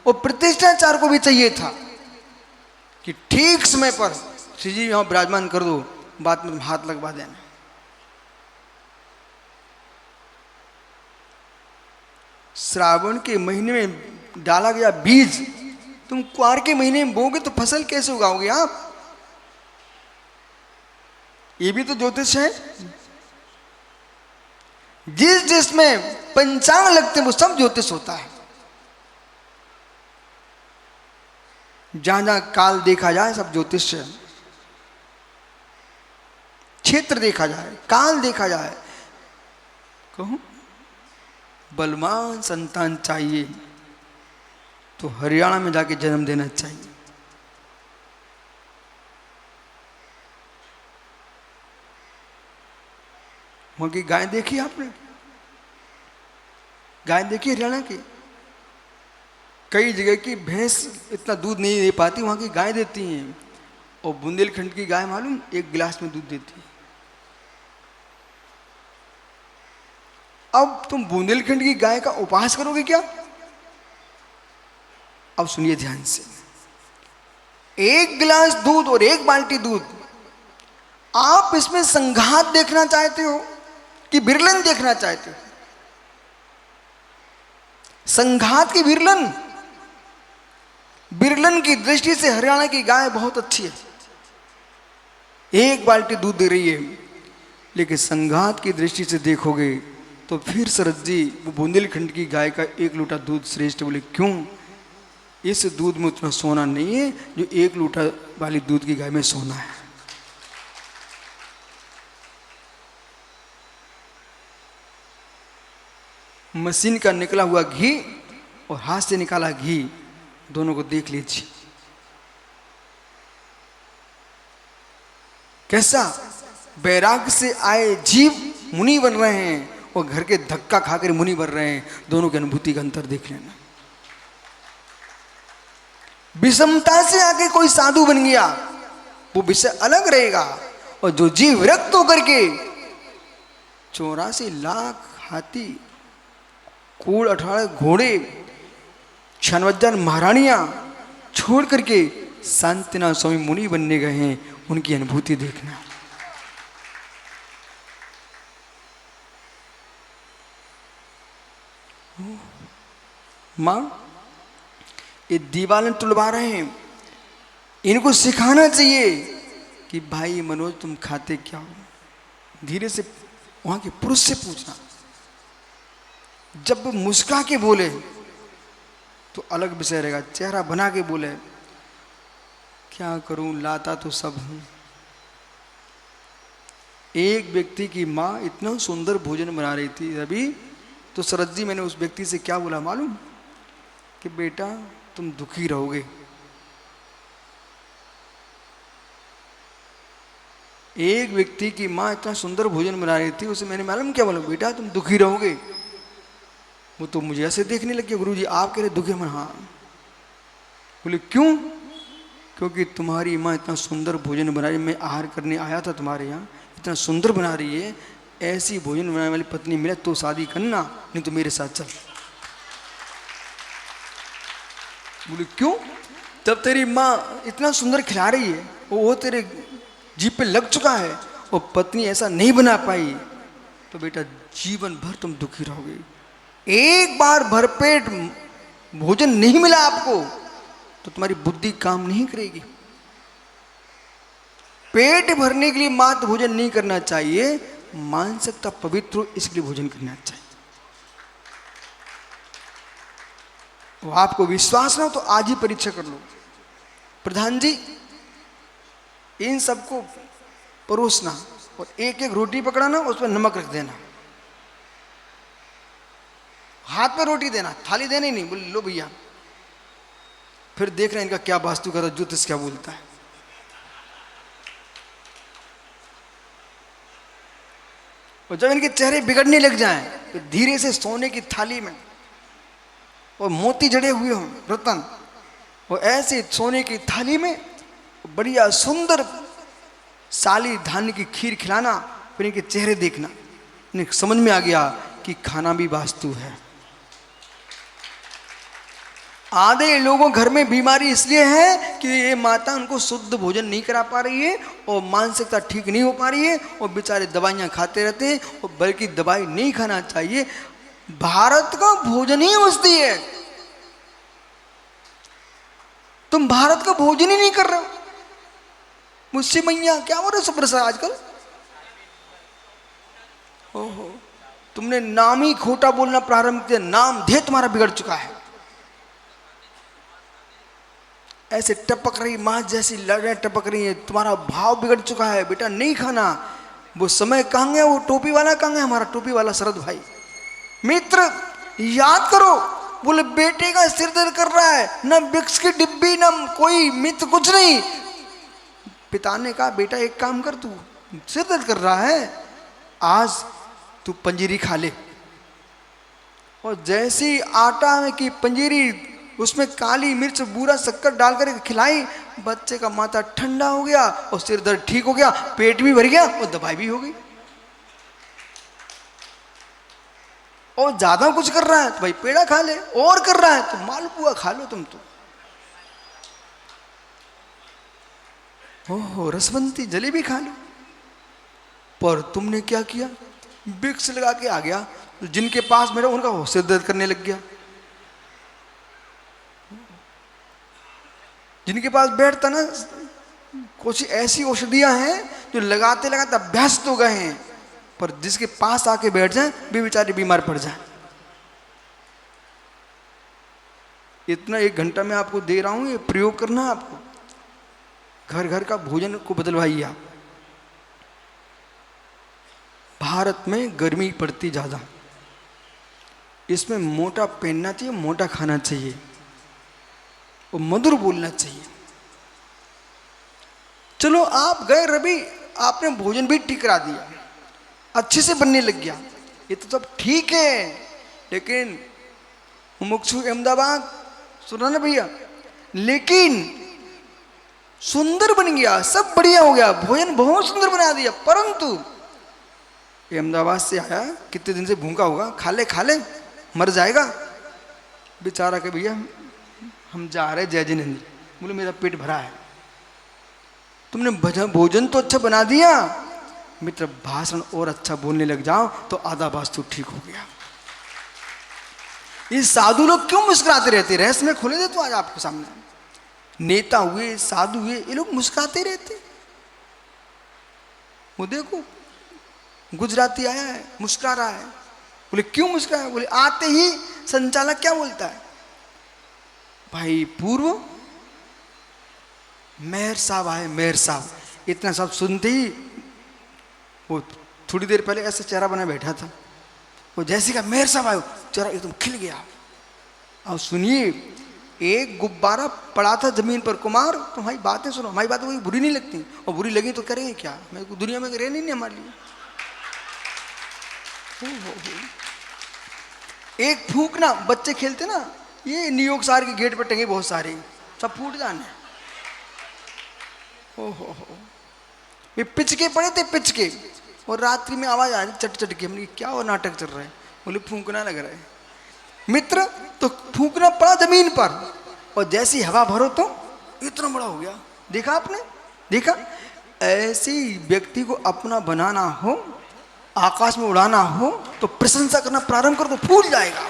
और प्रतिष्ठाचार को भी चाहिए था कि ठीक समय पर श्री जी यहां विराजमान कर दो, बाद में तुम हाथ लगवा देना। श्रावण के महीने में डाला गया बीज तुम क्वार के महीने में बोगे तो फसल कैसे उगाओगे आप? ये भी तो ज्योतिष है। जिसमें पंचांग लगते हैं वो सब ज्योतिष होता है। जहां जहां काल देखा जाए सब ज्योतिष है। क्षेत्र देखा जाए, काल देखा जाए, कहूं बलवान संतान चाहिए तो हरियाणा में जाके जन्म देना चाहिए। वहां की गाय देखी आपने? गाय देखी हरियाणा की? कई जगह की भैंस इतना दूध नहीं दे पाती, वहां की गाय देती हैं। और बुंदेलखंड की गाय मालूम 1 गिलास में दूध देती है। अब तुम बुंदेलखंड की गाय का उपवास करोगे क्या? अब सुनिए ध्यान से, 1 गिलास दूध और 1 बाल्टी दूध, आप इसमें संघात देखना चाहते हो कि विरलन देखना चाहते हो? संघात की विरलन? विरलन की दृष्टि से हरियाणा की गाय बहुत अच्छी है, 1 बाल्टी दूध दे रही है। लेकिन संघात की दृष्टि से देखोगे तो फिर शरद जी वो बुंदेलखंड की गाय का 1 लोटा दूध श्रेष्ठ। बोले क्यों? इस दूध में उतना सोना नहीं है जो 1 लोटा वाली दूध की गाय में सोना है। मशीन का निकला हुआ घी और हाथ से निकाला घी, दोनों को देख लीजिए कैसा वैराग्य से आए जीव मुनि बन रहे हैं और घर के धक्का खाकर मुनि बन रहे हैं। दोनों की अनुभूति का अंतर देख लेना। विषमता से आके कोई साधु बन गया, वो विषय अलग रहेगा। और जो जीव विरक्त होकर के 84 लाख हाथी, कूड़ 18 घोड़े, 96 महारानियां छोड़ करके शांतिनाथ स्वामी मुनि बनने गए हैं, उनकी अनुभूति देखना। मां ये दीवालें तुलवा रहे हैं, इनको सिखाना चाहिए कि भाई मनोज तुम खाते क्या हो। धीरे से वहां के पुरुष से पूछना। जब मुस्कुरा के बोले तो अलग विषय रहेगा, चेहरा बना के बोले क्या करूं लाता तो सब हूं। एक व्यक्ति की मां इतना सुंदर भोजन बना रही थी अभी, तो शरद जी मैंने उस व्यक्ति से क्या बोला मालूम, कि बेटा तुम दुखी रहोगे। एक व्यक्ति की मां इतना सुंदर भोजन बना रही थी, उसे मैंने मालूम क्या बोला, बेटा तुम दुखी रहोगे। वो तो मुझे ऐसे देखने लगे, गुरुजी आप कह रहे दुखी मन। हाँ। बोले क्यों? क्योंकि तुम्हारी माँ इतना सुंदर भोजन बना रही, मैं आहार करने आया था तुम्हारे यहाँ, इतना सुंदर बना रही है, ऐसी भोजन बनाने वाली पत्नी मिले तो शादी करना, नहीं तो मेरे साथ चल। बोले क्यों? जब तेरी माँ इतना सुंदर खिला रही है, वो तेरे जीभ पे लग चुका है और पत्नी ऐसा नहीं बना पाई, तो बेटा जीवन भर तुम दुखी रहोगे। एक बार भरपेट भोजन नहीं मिला आपको तो तुम्हारी बुद्धि काम नहीं करेगी। पेट भरने के लिए मात्र भोजन नहीं करना चाहिए, मानसिकता पवित्र हो इसके लिए भोजन करना चाहिए। तो आपको विश्वास ना हो तो आज ही परीक्षा कर लो। प्रधान जी इन सबको परोसना और एक एक रोटी पकड़ाना, उस पर नमक रख देना, हाथ में रोटी देना, थाली देनी नहीं। बोले लो भैया, फिर देख रहे हैं इनका क्या वास्तुकला ज्योतिष क्या बोलता है। और जब इनके चेहरे बिगड़ने लग जाएं तो धीरे से सोने की थाली में और मोती जड़े हुए हों रतन, और ऐसे सोने की थाली में बढ़िया सुंदर साली धान्य की खीर खिलाना, फिर इनके चेहरे देखना। इन्हें समझ में आ गया कि खाना भी वास्तु है। आधे लोगों घर में बीमारी इसलिए है कि ये माता उनको शुद्ध भोजन नहीं करा पा रही है और मानसिकता ठीक नहीं हो पा रही है, और बेचारे दवाइयां खाते रहते हैं, और बल्कि दवाई नहीं खाना चाहिए। भारत का भोजन ही औषधि है, तुम भारत का भोजन ही नहीं कर रहे हो। मुझसे मैया क्या हो रहा है सब आजकल। ओहो, तुमने नाम ही खोटा बोलना प्रारंभ किया, नाम धे तुम्हारा बिगड़ चुका है। ऐसे टपक रही माँ जैसी लड़े टपक रही है, तुम्हारा भाव बिगड़ चुका है। बेटा नहीं खाना। वो समय कहाँ गया, वो टोपी वाला कहाँ गया, हमारा टोपी वाला शरद भाई मित्र, याद करो। बोले बेटे का सिर दर्द कर रहा है, न विक्स की डिब्बी न कोई मित्र, कुछ नहीं। पिता ने कहा बेटा एक काम कर, तू सिर दर्द कर रहा है, आज तू पंजीरी खा ले। और जैसी आटा में की पंजीरी, उसमें काली मिर्च बूरा शक्कर डालकर खिलाई, बच्चे का माथा ठंडा हो गया और सिर दर्द ठीक हो गया, पेट भी भर गया और दवाई भी हो गई। और ज्यादा कुछ कर रहा है तो भाई पेड़ा खा ले, और कर रहा है तो मालपुआ खा लो तुम तो। ओहो रसवंती जलेबी खा लो। पर तुमने क्या किया, विक्स लगा के आ गया, तो जिनके पास मेरा उनका सिर दर्द करने लग गया। जिनके पास बैठता ना, कुछ ऐसी औषधियां हैं जो लगाते लगाते अभ्यस्त हो गए हैं, पर जिसके पास आके बैठ जाए वे बेचारे बीमार पड़ जाए। इतना 1 घंटा मैं आपको दे रहा हूं, ये प्रयोग करना आपको। घर घर का भोजन को बदलवाइए आप। भारत में गर्मी पड़ती ज्यादा, इसमें मोटा पहनना चाहिए, मोटा खाना चाहिए और मधुर बोलना चाहिए। चलो आप गए रवि, आपने भोजन भी ठीक करा दिया, अच्छे से बनने लग गया, ये तो सब ठीक है। लेकिन मुमुक्षु अहमदाबाद सुना ना भैया, लेकिन सुंदर बन गया, सब बढ़िया हो गया, भोजन बहुत सुंदर बना दिया, परंतु ये अहमदाबाद से आया, कितने दिन से भूखा होगा, खा ले मर जाएगा बेचारा। के भैया हम जा रहे जय जिनेन्द्र, बोले मेरा पेट भरा है। तुमने भोजन तो अच्छा बना दिया, मित्र भाषण और अच्छा बोलने लग जाओ तो आधा वास्तु ठीक हो गया। ये साधु लोग क्यों मुस्कुराते रहते? रहस्य में खोले दे तो आज आपके सामने। नेता हुए, साधु हुए, ये लोग मुस्कुराते रहते। वो देखो गुजराती आया है, मुस्कुरा रहा है। बोले क्यों मुस्कुराया? बोले आते ही संचालक क्या बोलता है, भाई पूर्व मेयर साहब आए, मेयर साहब। इतना सब सुनते ही वो थोड़ी देर पहले ऐसा चेहरा बना बैठा था, वो जैसे का मेयर साहब आए चेहरा एकदम खिल गया। और सुनिए, एक गुब्बारा पड़ा था जमीन पर, कुमार तुम्हारी बातें सुनो, हमारी बातें कोई बुरी नहीं लगती, और बुरी लगी तो करेंगे क्या, मैं दुनिया में रहनी नहीं हमारे लिए। एक फूकना, बच्चे खेलते ना, ये न्यूयॉर्क शहर के गेट पर टंगे बहुत सारे, सब फूट जाने। हो ये पिचके पड़े थे, पिचके, और रात्रि में आवाज आ रही चट चट के। हमने क्या और नाटक चल रहा है? बोले फूंकना लग रहा है मित्र, तो फूंकना पड़ा जमीन पर, और जैसी हवा भरो तो इतना बड़ा हो गया। देखा आपने? देखा? ऐसी व्यक्ति को अपना बनाना हो, आकाश में उड़ाना हो, तो प्रशंसा करना प्रारंभ कर दो, फूल जाएगा।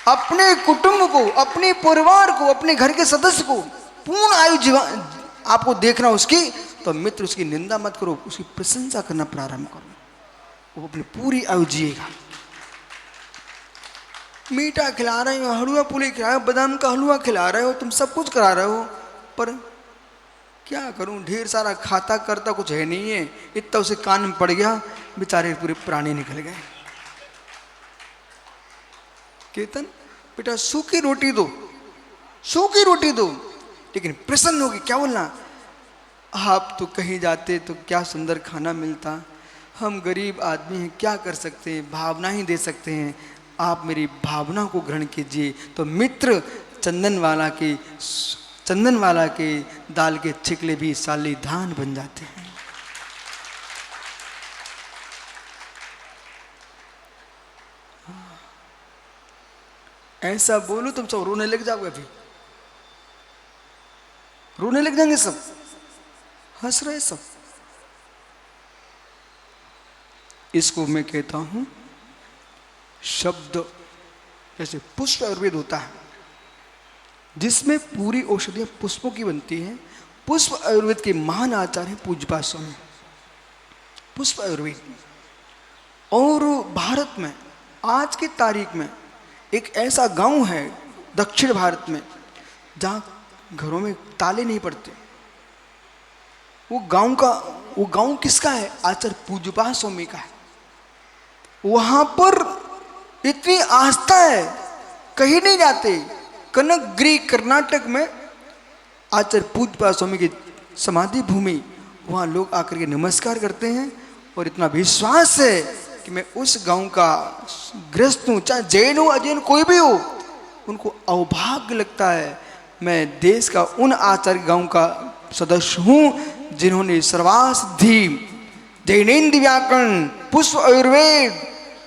अपने कुटुंब को, अपने परिवार को, अपने घर के सदस्य को पूर्ण आयु जीवन आपको देखना उसकी, तो मित्र उसकी निंदा मत करो, उसकी प्रशंसा करना प्रारंभ करो, वो अपनी पूरी आयु जिएगा। मीठा खिला रहे हो, हलवा पूरी खिला रहे हो, बादाम का हलवा खिला रहे हो, तुम सब कुछ करा रहे हो, पर क्या करूं, ढेर सारा खाता करता कुछ है नहीं है, इतना उसे कान में पड़ गया, बेचारे पूरे प्राणी निकल गए। कीर्तन बेटा सूखी रोटी दो, सूखी रोटी दो, लेकिन प्रसन्न होगी। क्या बोलना, आप तो कहीं जाते तो क्या सुंदर खाना मिलता, हम गरीब आदमी हैं, क्या कर सकते हैं, भावना ही दे सकते हैं, आप मेरी भावना को ग्रहण कीजिए। तो मित्र चंदन वाला के दाल के छिकले भी सालीधान बन जाते हैं। ऐसा बोलो तुम सब रोने लग जाओगे, अभी रोने लग जाएंगे सब, हंस रहे सब। इसको मैं कहता हूं शब्द, जैसे पुष्प आयुर्वेद होता है जिसमें पूरी औषधियां पुष्पों की बनती हैं। पुष्प आयुर्वेद के महान आचार्य हैं पूज्यपाद स्वामी, पुष्प आयुर्वेद। और भारत में आज की तारीख में एक ऐसा गांव है दक्षिण भारत में जहां घरों में ताले नहीं पड़ते। वो गांव किसका है? आचार्य पूज्यपाद स्वामी का है। वहां पर इतनी आस्था है, कहीं नहीं जाते। कनकगिरी कर्नाटक में आचार्य पूज्यपाद स्वामी की समाधि भूमि, वहां लोग आकर के नमस्कार करते हैं, और इतना विश्वास है कि मैं उस गांव का गृहस्थ हूं, चाहे जैन हो अजैन कोई भी हो, उनको अभाग्य लगता है मैं देश का उन आचार्य गांव का सदस्य हूं जिन्होंने सर्वासिद्धि, जैनेन्द्र व्याकरण, पुष्प आयुर्वेद,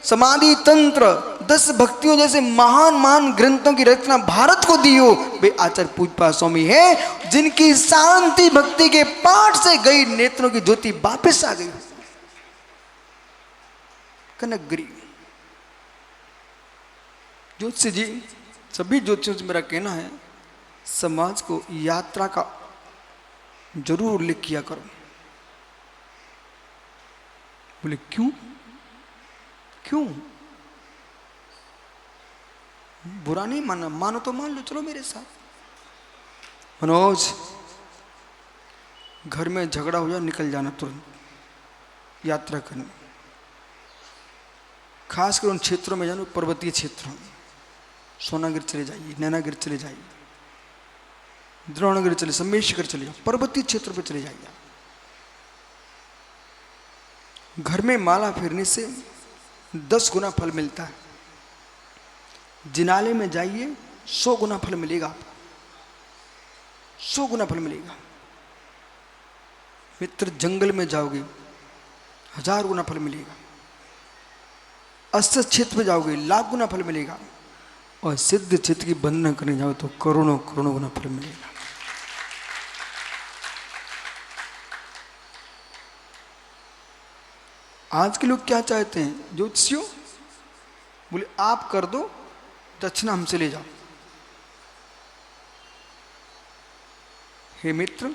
समाधि तंत्र, 10 भक्तियों जैसे महान ग्रंथों की रचना भारत को दी हो। वे आचार्य पूज्यपाद स्वामी है, जिनकी शांति भक्ति के पाठ से गई नेत्रों की ज्योति वापस आ गई। कनकगिरी ज्योतिष जी, सभी ज्योतिषियों से मेरा कहना है समाज को यात्रा का जरूर उल्लेख किया करो। बोले क्यों? बुरा नहीं मानना, मानो तो मान लो, चलो मेरे साथ। मनोज, घर में झगड़ा हो जाए निकल जाना तुरंत यात्रा करने, खासकर उन क्षेत्रों में जानो, पर्वतीय क्षेत्रों में। सोनागिर चले जाइए, नैनागिर चले जाइए, द्रोणगिर चले, सम्मेशगर चले जाओ, पर्वतीय क्षेत्र पर चले जाइए। घर में माला फेरने से 10 गुना फल मिलता है। जिनाले में जाइए 100 गुना फल मिलेगा आपको। 100 गुना फल मिलेगा। मित्र जंगल में जाओगे 1000 गुना फल मिलेगा, अस्त्र क्षेत्र में जाओगे 1,00,000 गुना फल मिलेगा, और सिद्ध क्षेत्र की वंदना करने जाओ तो करोड़ों करोड़ों गुना फल मिलेगा। आज के लोग क्या चाहते हैं? ज्योतिषियों बोले आप कर दो, दक्षिणा हमसे ले जाओ। हे मित्र,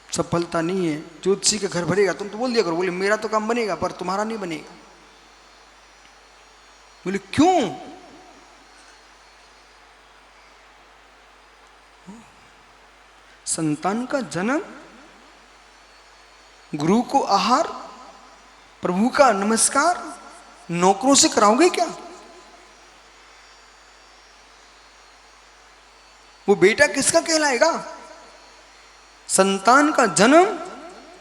सफलता नहीं है ज्योतिषी का घर भरेगा। तुम तो बोल दिया करो, बोले मेरा तो काम बनेगा पर तुम्हारा नहीं बनेगा। बोले क्यों? संतान का जन्म, गुरु को आहार, प्रभु का नमस्कार नौकरों से कराओगे क्या? वो बेटा किसका कहलाएगा? संतान का जन्म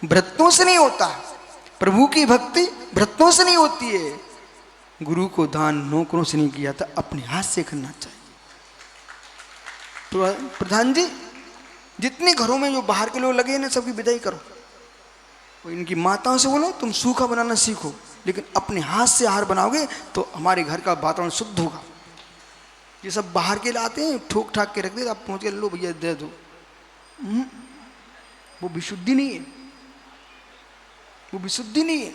व्रतों से नहीं होता, प्रभु की भक्ति व्रतों से नहीं होती है, गुरु को दान नौकरों से नहीं किया था, अपने हाथ से करना चाहिए। तो प्रधान जी, जितने घरों में जो बाहर के लोग लगे हैं ना, सबकी विदाई करो। और इनकी माताओं से बोलो तुम सूखा बनाना सीखो, लेकिन अपने हाथ से आहार बनाओगे तो हमारे घर का वातावरण शुद्ध होगा। ये सब बाहर के लाते हैं, ठोक ठाक के रख दे, आप पहुंच के लो भैया दे दो। वो विशुद्धि नहीं है, वो विशुद्धि नहीं है।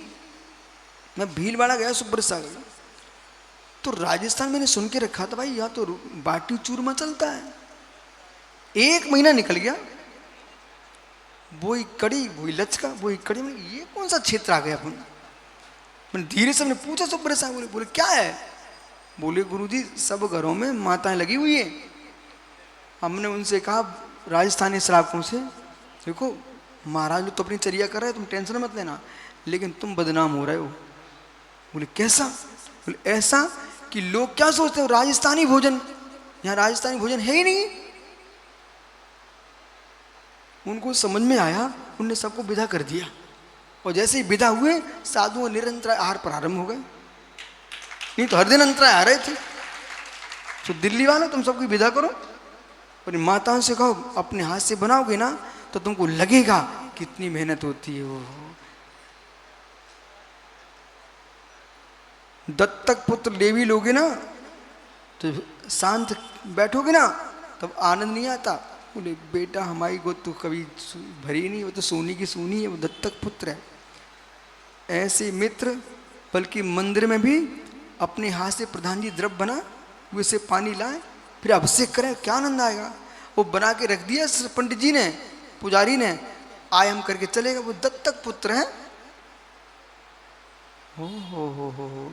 मैं भीलवाड़ा गया, सुब्रत गया, तो राजस्थान मैंने सुन के रखा था भाई यहाँ तो बाटी चूरमा चलता है। 1 महीना निकल गया, वही कड़ी वही लचका वही कड़ी, में ये कौन सा क्षेत्र आ गया अपन। मैंने धीरे से मैंने पूछा सुब्रत साहब, बोले क्या है? बोले गुरुजी सब घरों में माताएं लगी हुई है। हमने उनसे कहा राजस्थानी श्रावकों से, देखो महाराज लोग तो अपनी चर्या कर रहे हैं, तुम टेंशन मत लेना, लेकिन तुम बदनाम हो रहे हो। बोले कैसा? बोले ऐसा कि लोग क्या सोचते हो राजस्थानी भोजन, यहाँ राजस्थानी भोजन है ही नहीं। उनको समझ में आया, उनने सबको विदा कर दिया, और जैसे ही विदा हुए साधुओं निरंतर आहार प्रारंभ हो गए। नहीं तो हर दिन अंतराय आ रहे थे। तो दिल्ली वालों तुम सबकी विदा करो, और माताओं से कहो अपने हाथ से बनाओगे ना तो तुमको लगेगा कितनी मेहनत होती है। वो दत्तक पुत्र लेवी लोगे ना तो शांत बैठोगे ना तब आनंद नहीं आता। बोले बेटा हमारी गोद तो कभी भरी नहीं, वो तो सोनी की सोनी है, वो दत्तक पुत्र है। ऐसे मित्र बल्कि मंदिर में भी अपने हाथ से प्रधान जी द्रव्य बना वैसे पानी लाए, फिर अभिषेक करें, क्या आनंद आएगा। वो बना के रख दिया पंडित जी ने, पुजारी ने, आयम करके चलेगा, वो दत्तक पुत्र है। हो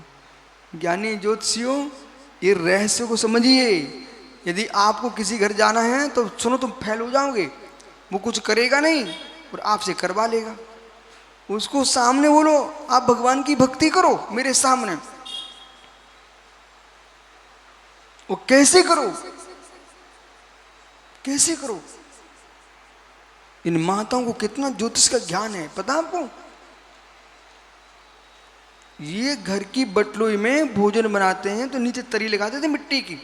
ज्ञानी ज्योतिषियों, ये रहस्य को समझिए। यदि आपको किसी घर जाना है तो सुनो, तुम फेल हो जाओगे। वो कुछ करेगा नहीं और आपसे करवा लेगा। उसको सामने बोलो आप भगवान की भक्ति करो मेरे सामने। वो कैसे करो, कैसे करो? इन माताओं को कितना ज्योतिष का ज्ञान है पता आपको? ये घर की बटलोई में भोजन बनाते हैं तो नीचे तरी लगाते थे मिट्टी की,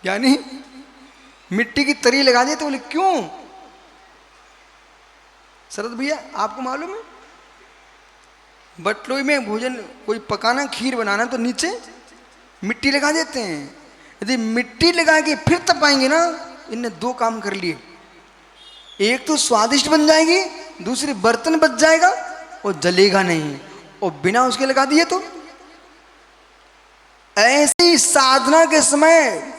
यानी मिट्टी की तरी लगा दी। तो बोले क्यों शरद भैया आपको मालूम है? बटलोई में भोजन कोई पकाना, खीर बनाना तो नीचे मिट्टी लगा देते हैं। यदि मिट्टी लगा के फिर तपाएंगे ना, इनने 2 काम कर लिए। एक तो स्वादिष्ट बन जाएगी, दूसरी बर्तन बच जाएगा और जलेगा नहीं। और बिना उसके लगा दिए तो ऐसी साधना के समय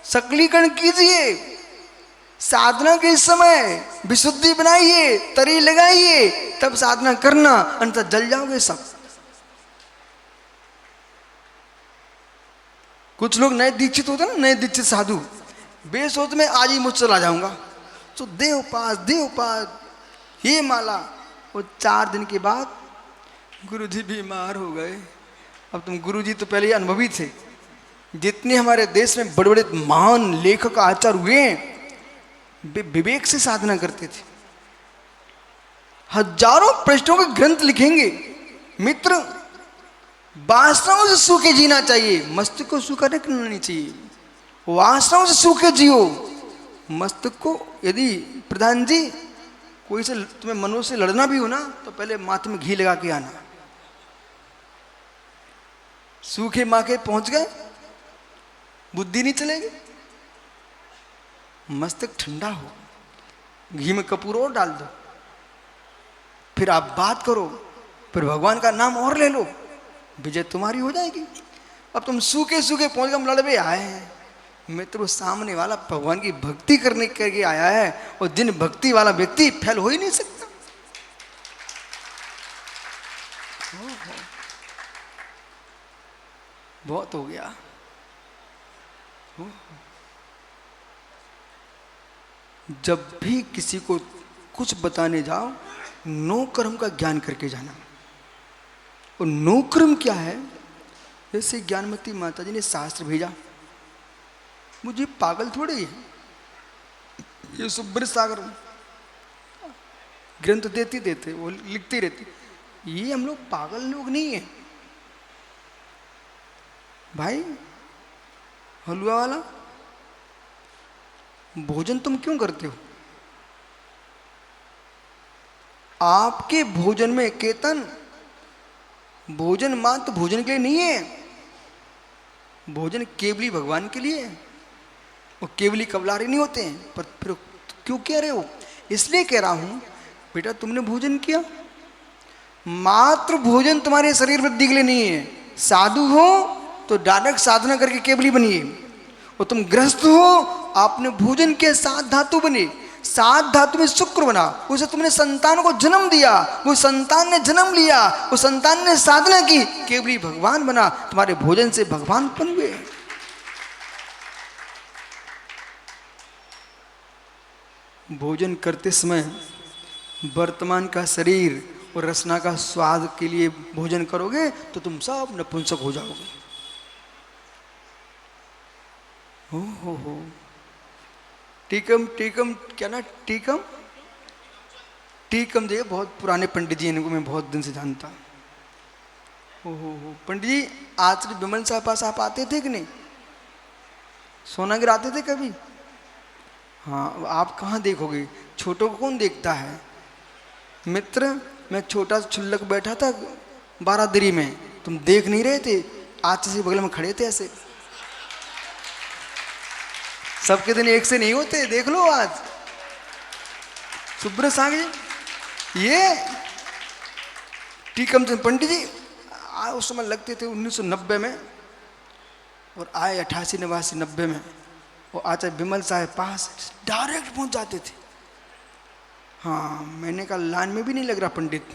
सकलीकरण कीजिए, साधना के समय विशुद्धि बनाइए, तरी लगाइए, तब साधना करना, अन्यथा जल जाओगे सब। कुछ लोग नए दीक्षित होते ना, नए दीक्षित साधु, बेसोच में आज ही मुझ चला जाऊंगा तो देव पास ये माला। वो 4 दिन के बाद गुरुजी बीमार हो गए। अब तुम गुरुजी तो पहले ही अनुभवी थे। जितने हमारे देश में बड़े बड़े महान लेखक आचार्य हुए वे विवेक से साधना करते थे। हजारों पृष्ठों के ग्रंथ लिखेंगे। मित्र वासनाओं से सूखे जीना चाहिए, मस्तिष्क को सूखा नहीं करना चाहिए। वासनाओं से सूखे जियो। मस्तक को यदि प्रधान जी कोई से तुम्हें मनुष्य से लड़ना भी हो ना, तो पहले माथे में घी लगा के आना। सूखे माथे पहुंच गए, बुद्धि नहीं चलेगी। मस्तक ठंडा हो, घी में कपूर और डाल दो, फिर आप बात करो, फिर भगवान का नाम और ले लो, विजय तुम्हारी हो जाएगी। अब तुम सूखे सूखे पहुंच गए, हम लड़वे आए हैं, मित्र वो सामने वाला भगवान की भक्ति करने करके आया है, और जिन भक्ति वाला व्यक्ति फेल हो ही नहीं सकता। बहुत हो गया। जब भी किसी को कुछ बताने जाओ, नो कर्म का ज्ञान करके जाना। और नो कर्म क्या है? जैसे ज्ञानमती माता जी ने शास्त्र भेजा, मुझे पागल थोड़े है, ये सुब्र सागर ग्रंथ देते वो लिखते रहते, ये हम लोग पागल लोग नहीं है भाई। हलवा वाला भोजन तुम क्यों करते हो? आपके भोजन में केतन, भोजन मात्र भोजन के लिए नहीं है, भोजन केवली भगवान के लिए है। और केवली कबलारे नहीं होते हैं। पर फिर क्यों कह रहे हो? इसलिए कह रहा हूं बेटा, तुमने भोजन किया, मात्र भोजन तुम्हारे शरीर वृद्धि के लिए नहीं है। साधु हो तो डायरेक्ट साधना करके केवली बनिए, और तुम गृहस्थ हो, आपने भोजन के 7 धातु बने, 7 धातु में शुक्र बना, उसे तुमने संतान को जन्म दिया, वो संतान ने जन्म लिया, वो संतान ने साधना की, केवली भगवान बना। तुम्हारे भोजन से भगवान बन गए। भोजन करते समय वर्तमान का शरीर और रसना का स्वाद के लिए भोजन करोगे तो तुम सब नपुंसक हो जाओगे। हो टीकम क्या ना, टीकम देखिए, बहुत पुराने पंडित जी, इनको मैं बहुत दिन से जानता। हो पंडित जी, आचार्य विमल साहब पास आप आते थे कि नहीं? सोनागिर आते थे कभी? हाँ, आप कहाँ देखोगे, छोटों को कौन देखता है मित्र। मैं छोटा छुल्लक बैठा था बारादरी में, तुम देख नहीं रहे थे, आचार्य से बगल में खड़े थे ऐसे। सबके दिन एक से नहीं होते, देख लो आज। सुब्रत सागर ये टीकम चंद पंडित जी उस समय लगते थे 1990 में, और आए 88, 89, 90 में, और आचार्य विमल साहब पास डायरेक्ट पहुंच जाते थे। हाँ, मैंने कहा लाइन में भी नहीं लग रहा पंडित,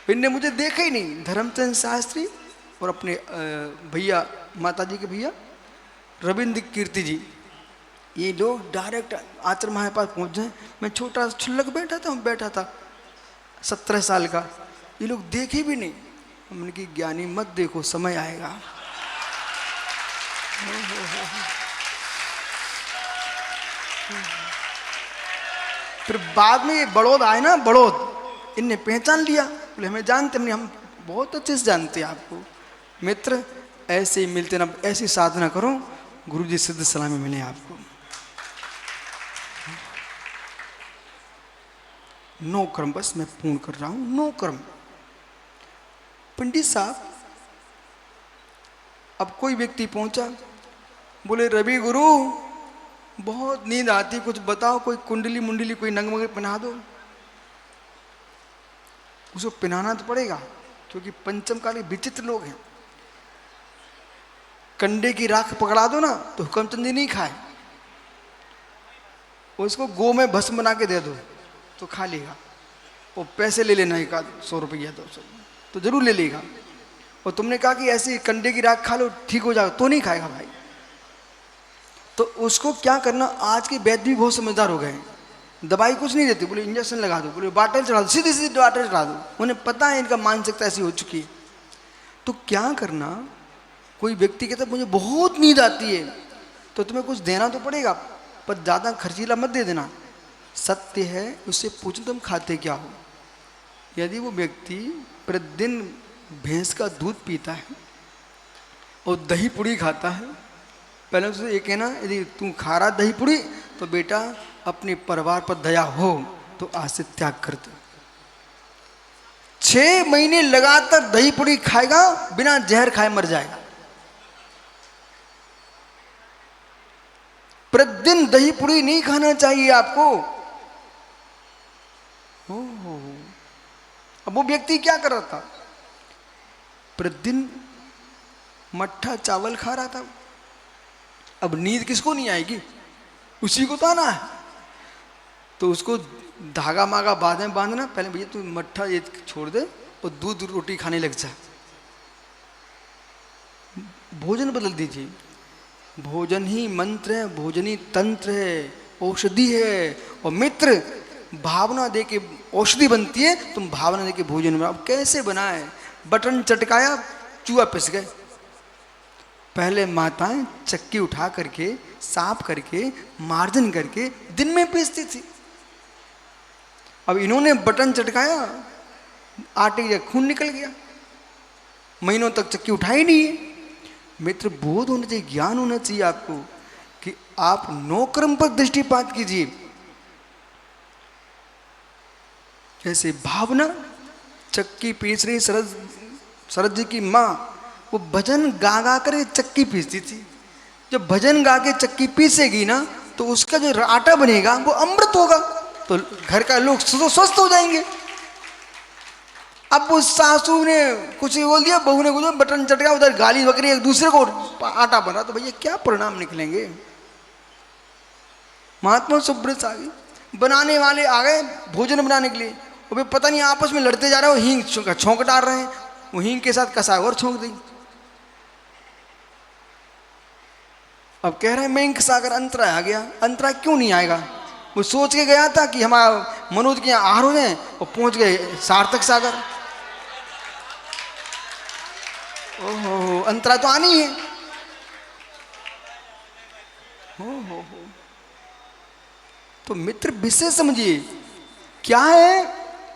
इनने मुझे देखा ही नहीं। धर्मचंद शास्त्री और अपने भैया, माता जी के भैया रविंद्र कीर्ति जी, ये लोग डायरेक्ट आचार्य महाराज पास पहुंच जाए। मैं छोटा छुल्लक बैठा था 17 साल का, ये लोग देखे भी नहीं। हमने की ज्ञानी मत देखो, समय आएगा। फिर बाद में ये बड़ौद आए ना, बड़ौद, इनने पहचान लिया, बोले हमें जानते, हमने हम बहुत अच्छे से जानते हैं आपको। मित्र ऐसे ही मिलते ना, ऐसी साधना करो, गुरु जी सिद्ध सलामी मिले आपको। नो कर्म, बस मैं पूर्ण कर रहा हूं, नो कर्म। पंडित साहब, अब कोई व्यक्ति पहुंचा, बोले रवि गुरु बहुत नींद आती, कुछ बताओ, कोई कुंडली मुंडली कोई नंग मंग पहना दो। उसको पहनाना तो पड़ेगा, क्योंकि पंचम काली विचित्र लोग हैं। कंडे की राख पकड़ा दो ना तो हुक्मचंद जी नहीं खाए, उसको गो में भस्म बना के दे दो तो खा लेगा। वो पैसे ले लेना, 100 रुपया 200 तो जरूर ले लेगा। और तुमने कहा कि ऐसी कंडे की राख खा लो ठीक हो जाएगा, तो नहीं खाएगा भाई। तो उसको क्या करना, आज के वैद्य भी बहुत समझदार हो गए हैं, दवाई कुछ नहीं देते, बोले इंजेक्शन लगा दो, बोले बाटल चढ़ा दो, सीधी सीधी बाटल चढ़ा दो। उन्हें पता है इनका मानसिकता ऐसी हो चुकी है। तो क्या करना, कोई व्यक्ति कहता है मुझे बहुत नींद आती है, तो तुम्हें कुछ देना तो पड़ेगा, पर ज़्यादा खर्चीला मत दे देना। सत्य है, उससे पूछो तुम खाते क्या हो। यदि वो व्यक्ति प्रतिदिन भैंस का दूध पीता है और दही पूड़ी खाता है, पहले उसे ये कहना यदि तू खा रहा दही पूड़ी तो बेटा अपने परिवार पर दया हो तो आज से त्याग कर दे। 6 महीने लगातार दही पूड़ी खाएगा, बिना जहर खाए मर जाएगा। प्रतिदिन दही पूड़ी नहीं खाना चाहिए आपको। अब वो व्यक्ति क्या कर रहा था, प्रतिदिन मट्ठा चावल खा रहा था। अब नींद किसको नहीं आएगी, उसी को तो आना है। तो उसको धागा मागा बाद में बांधना, पहले भैया तू मट्ठा ये छोड़ दे और दूध रोटी खाने लग जा। भोजन बदल दीजिए। भोजन ही मंत्र है, भोजन ही तंत्र है, औषधि है। और मित्र भावना दे के औषधि बनती है, तुम भावना दे के भोजन बनाओ। अब कैसे बनाए, बटन चटकाया चूहा पिस गए। पहले माताएं चक्की उठा करके साफ करके मार्जन करके दिन में पीसती थी। अब इन्होंने बटन चटकाया, आटे का खून निकल गया, महीनों तक चक्की उठाई नहीं है। मित्र बोध होना चाहिए, ज्ञान होना चाहिए आपको कि आप नौकर्म पर दृष्टिपात कीजिए। जैसे भावना चक्की पीस रही, शरद जी की माँ वो भजन गा गा कर चक्की पीसती थी। जब भजन गा के चक्की पीसेगी ना तो उसका जो आटा बनेगा वो अमृत होगा, तो घर का लोग स्वस्थ हो जाएंगे। अब वो सासू ने कुछ बोल दिया, बहू ने कुछ बटन चटका, उधर गाली बकरी, एक दूसरे को आटा बना, तो भैया क्या परिणाम निकलेंगे। महात्मा सुब्रत आ गई, बनाने वाले आ गए भोजन बनाने के लिए, वो भी पता नहीं आपस में लड़ते जा रहे हो, हींग छोंक डाल रहे हैं, वो हींग के साथ कसा और छोंक दी। अब कह रहे हैं मैं इंक सागर अंतरा आ गया। अंतरा क्यों नहीं आएगा, वो सोच के गया था कि हमारा मनोज के यहाँ आहार हो जाए, और पहुंच गए सार्थक सागर। ओहो, अंतरा तो आनी है। हो। तो मित्र विषय समझिए क्या है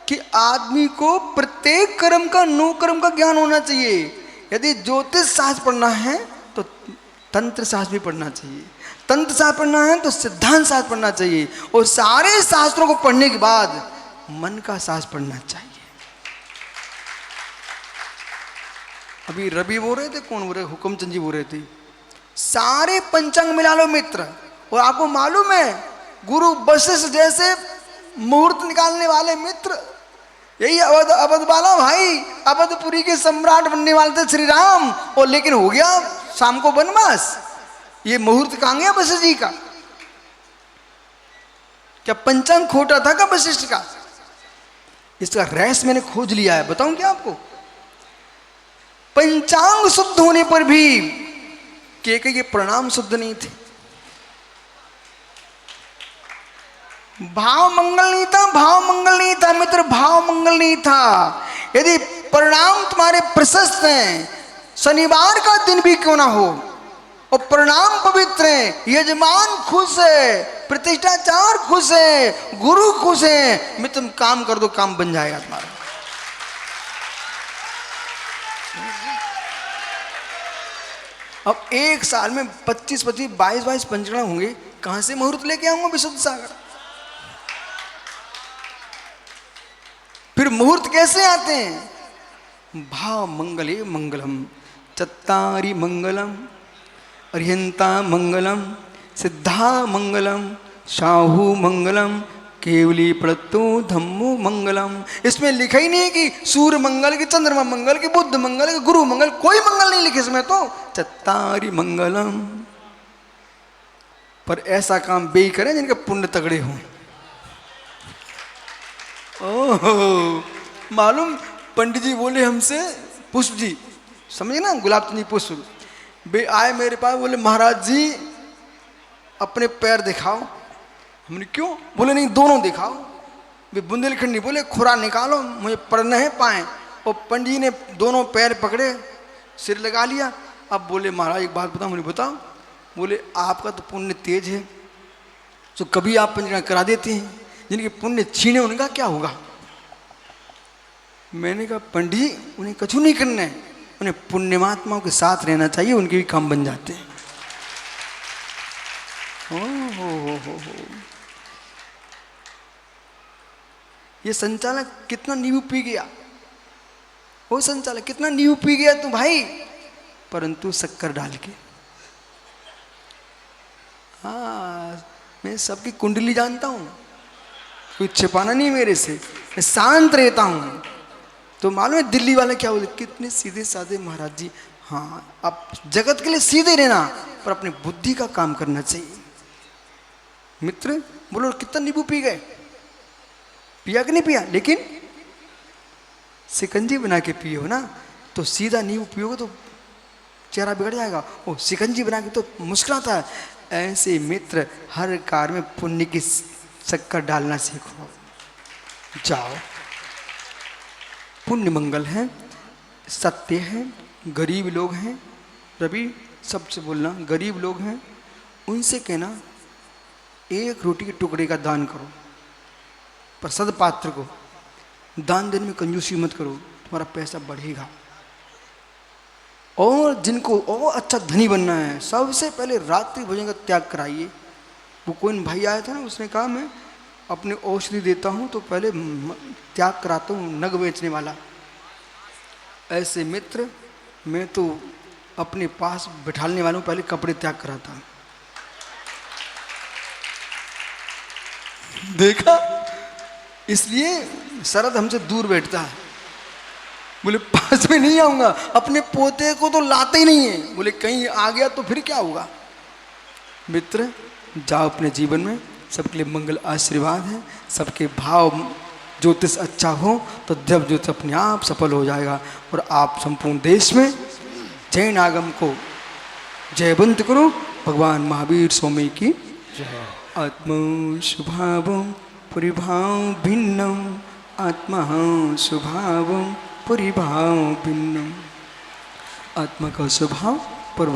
कि आदमी को प्रत्येक कर्म का नो कर्म का ज्ञान होना चाहिए। यदि ज्योतिष शास्त्र पढ़ना है तो तंत्र शास्त्र भी पढ़ना चाहिए, तंत्र शास्त्र पढ़ना है तो सिद्धांत शास्त्र पढ़ना चाहिए, और सारे शास्त्रों को पढ़ने के बाद मन का शास्त्र पढ़ना चाहिए। अभी रवि बोल रहे थे, कौन बोल रहे, हुक्मचंद जी बोल रहे थे, सारे पंचांग मिला लो मित्र। और आपको मालूम है गुरु वशिष्ठ जैसे मुहूर्त निकालने वाले मित्र, यही अवध वाला भाई, अवधपुरी के सम्राट बनने वाले थे श्री राम, और लेकिन हो गया शाम को वनवास। ये मुहूर्त कहां गया वशिष्ठ जी का? क्या पंचांग खोटा था का वशिष्ठ का? इसका रहस्य मैंने खोज लिया है, बताऊं क्या आपको? पंचांग शुद्ध होने पर भी के परिणाम शुद्ध नहीं थे। भाव मंगल नहीं था, भाव मंगल नहीं था मित्र, भाव मंगल नहीं था। यदि परिणाम तुम्हारे प्रशस्त हैं, शनिवार का दिन भी क्यों ना हो, और परिणाम पवित्र है, यजमान खुश है, प्रतिष्ठाचार खुश है, गुरु खुश है, मित्र तुम काम कर दो, काम बन जाएगा तुम्हारा। अब एक साल में 25 22 पंचगण होंगे, कहां से मुहूर्त लेके आऊंगा विशुद्ध सागर? फिर मुहूर्त कैसे आते हैं? भाव मंगले मंगलम, चत्तारि मंगलम, अर्यंता मंगलम, सिद्धा मंगलम, शाहू मंगलम, केवली प्रतो धम्मो मंगलम। इसमें लिखा ही नहीं है कि सूर्य मंगल की, चंद्रमा मंगल की, बुद्ध मंगल की, गुरु मंगल, कोई मंगल नहीं लिखे इसमें तो, चत्तारि मंगलम। पर ऐसा काम वे ही करें जिनके पुण्य तगड़े हों। ओहो, मालूम पंडित जी बोले हमसे, पुष्प जी समझे ना, गुलाब चंद जी पुष्प, वे आए मेरे पास, बोले महाराज जी अपने पैर दिखाओ। हमने क्यों? बोले नहीं दोनों दिखाओ। वे बुंदेलखंड नहीं, बोले खुरा निकालो, मुझे पढ़ना है पाए। और पंडित जी ने दोनों पैर पकड़े, सिर लगा लिया। अब बोले महाराज एक बात बताओ, मुझे बताओ। बोले आपका तो पुण्य तेज है, तो कभी आप पंचगण करा देते हैं, जिनके पुण्य छीने उनका क्या होगा? मैंने कहा पंडित जी उन्हें कछु नहीं करना है, अपने पुण्यमात्माओं के साथ रहना चाहिए, उनके भी काम बन जाते हैं। हो। ये संचालक कितना नींबू पी गया, वो संचालक कितना नींबू पी गया तू भाई, परंतु शक्कर डाल के। हाँ, मैं सबकी कुंडली जानता हूं, कोई छिपाना नहीं मेरे से, मैं शांत रहता हूं। तो मालूम है दिल्ली वाले क्या बोले, कितने सीधे साधे महाराज जी। हाँ, अब जगत के लिए सीधे रहना, पर अपनी बुद्धि का काम करना चाहिए। मित्र बोलो कितना नींबू पी गए, पिया कि नहीं पिया, लेकिन शिकंजी बना के पियो ना, तो सीधा नींबू पियोगे तो चेहरा बिगड़ जाएगा, वो शिकंजी बना के तो मुश्किल आता है। ऐसे मित्र हर कार्य में पुण्य की शक्कर डालना सीखो, जाओ। पुण्य मंगल है, सत्य है। गरीब लोग हैं, रवि सबसे बोलना, गरीब लोग हैं उनसे कहना एक रोटी के टुकड़े का दान करो, पर सदपात्र को दान देने में कंजूसी मत करो, तुम्हारा पैसा बढ़ेगा। और जिनको और अच्छा धनी बनना है, सबसे पहले रात्रि भोजन का त्याग कराइए। वो कोई भाई आया था ना, उसने कहा मैं अपनी औषधि देता हूँ तो पहले त्याग कराता हूँ, नग बेचने वाला। ऐसे मित्र मैं तो अपने पास बिठाने वालों पहले कपड़े त्याग कराता हूँ। देखा, इसलिए शरद हमसे दूर बैठता है, बोले पास में नहीं आऊंगा। अपने पोते को तो लाते ही नहीं है, बोले कहीं आ गया तो फिर क्या होगा। मित्र जाओ अपने जीवन में, सबके लिए मंगल आशीर्वाद है। सबके भाव ज्योतिष अच्छा हो तो जब ज्योतिष अपने आप सफल हो जाएगा, और आप संपूर्ण देश में जैन आगम को जयवंत करो। भगवान महावीर स्वामी की जय। आत्मा स्वभावं परिभाव भिन्नम, आत्मा स्वभावं परिभाव भिन्नम। आत्मा का स्वभाव पर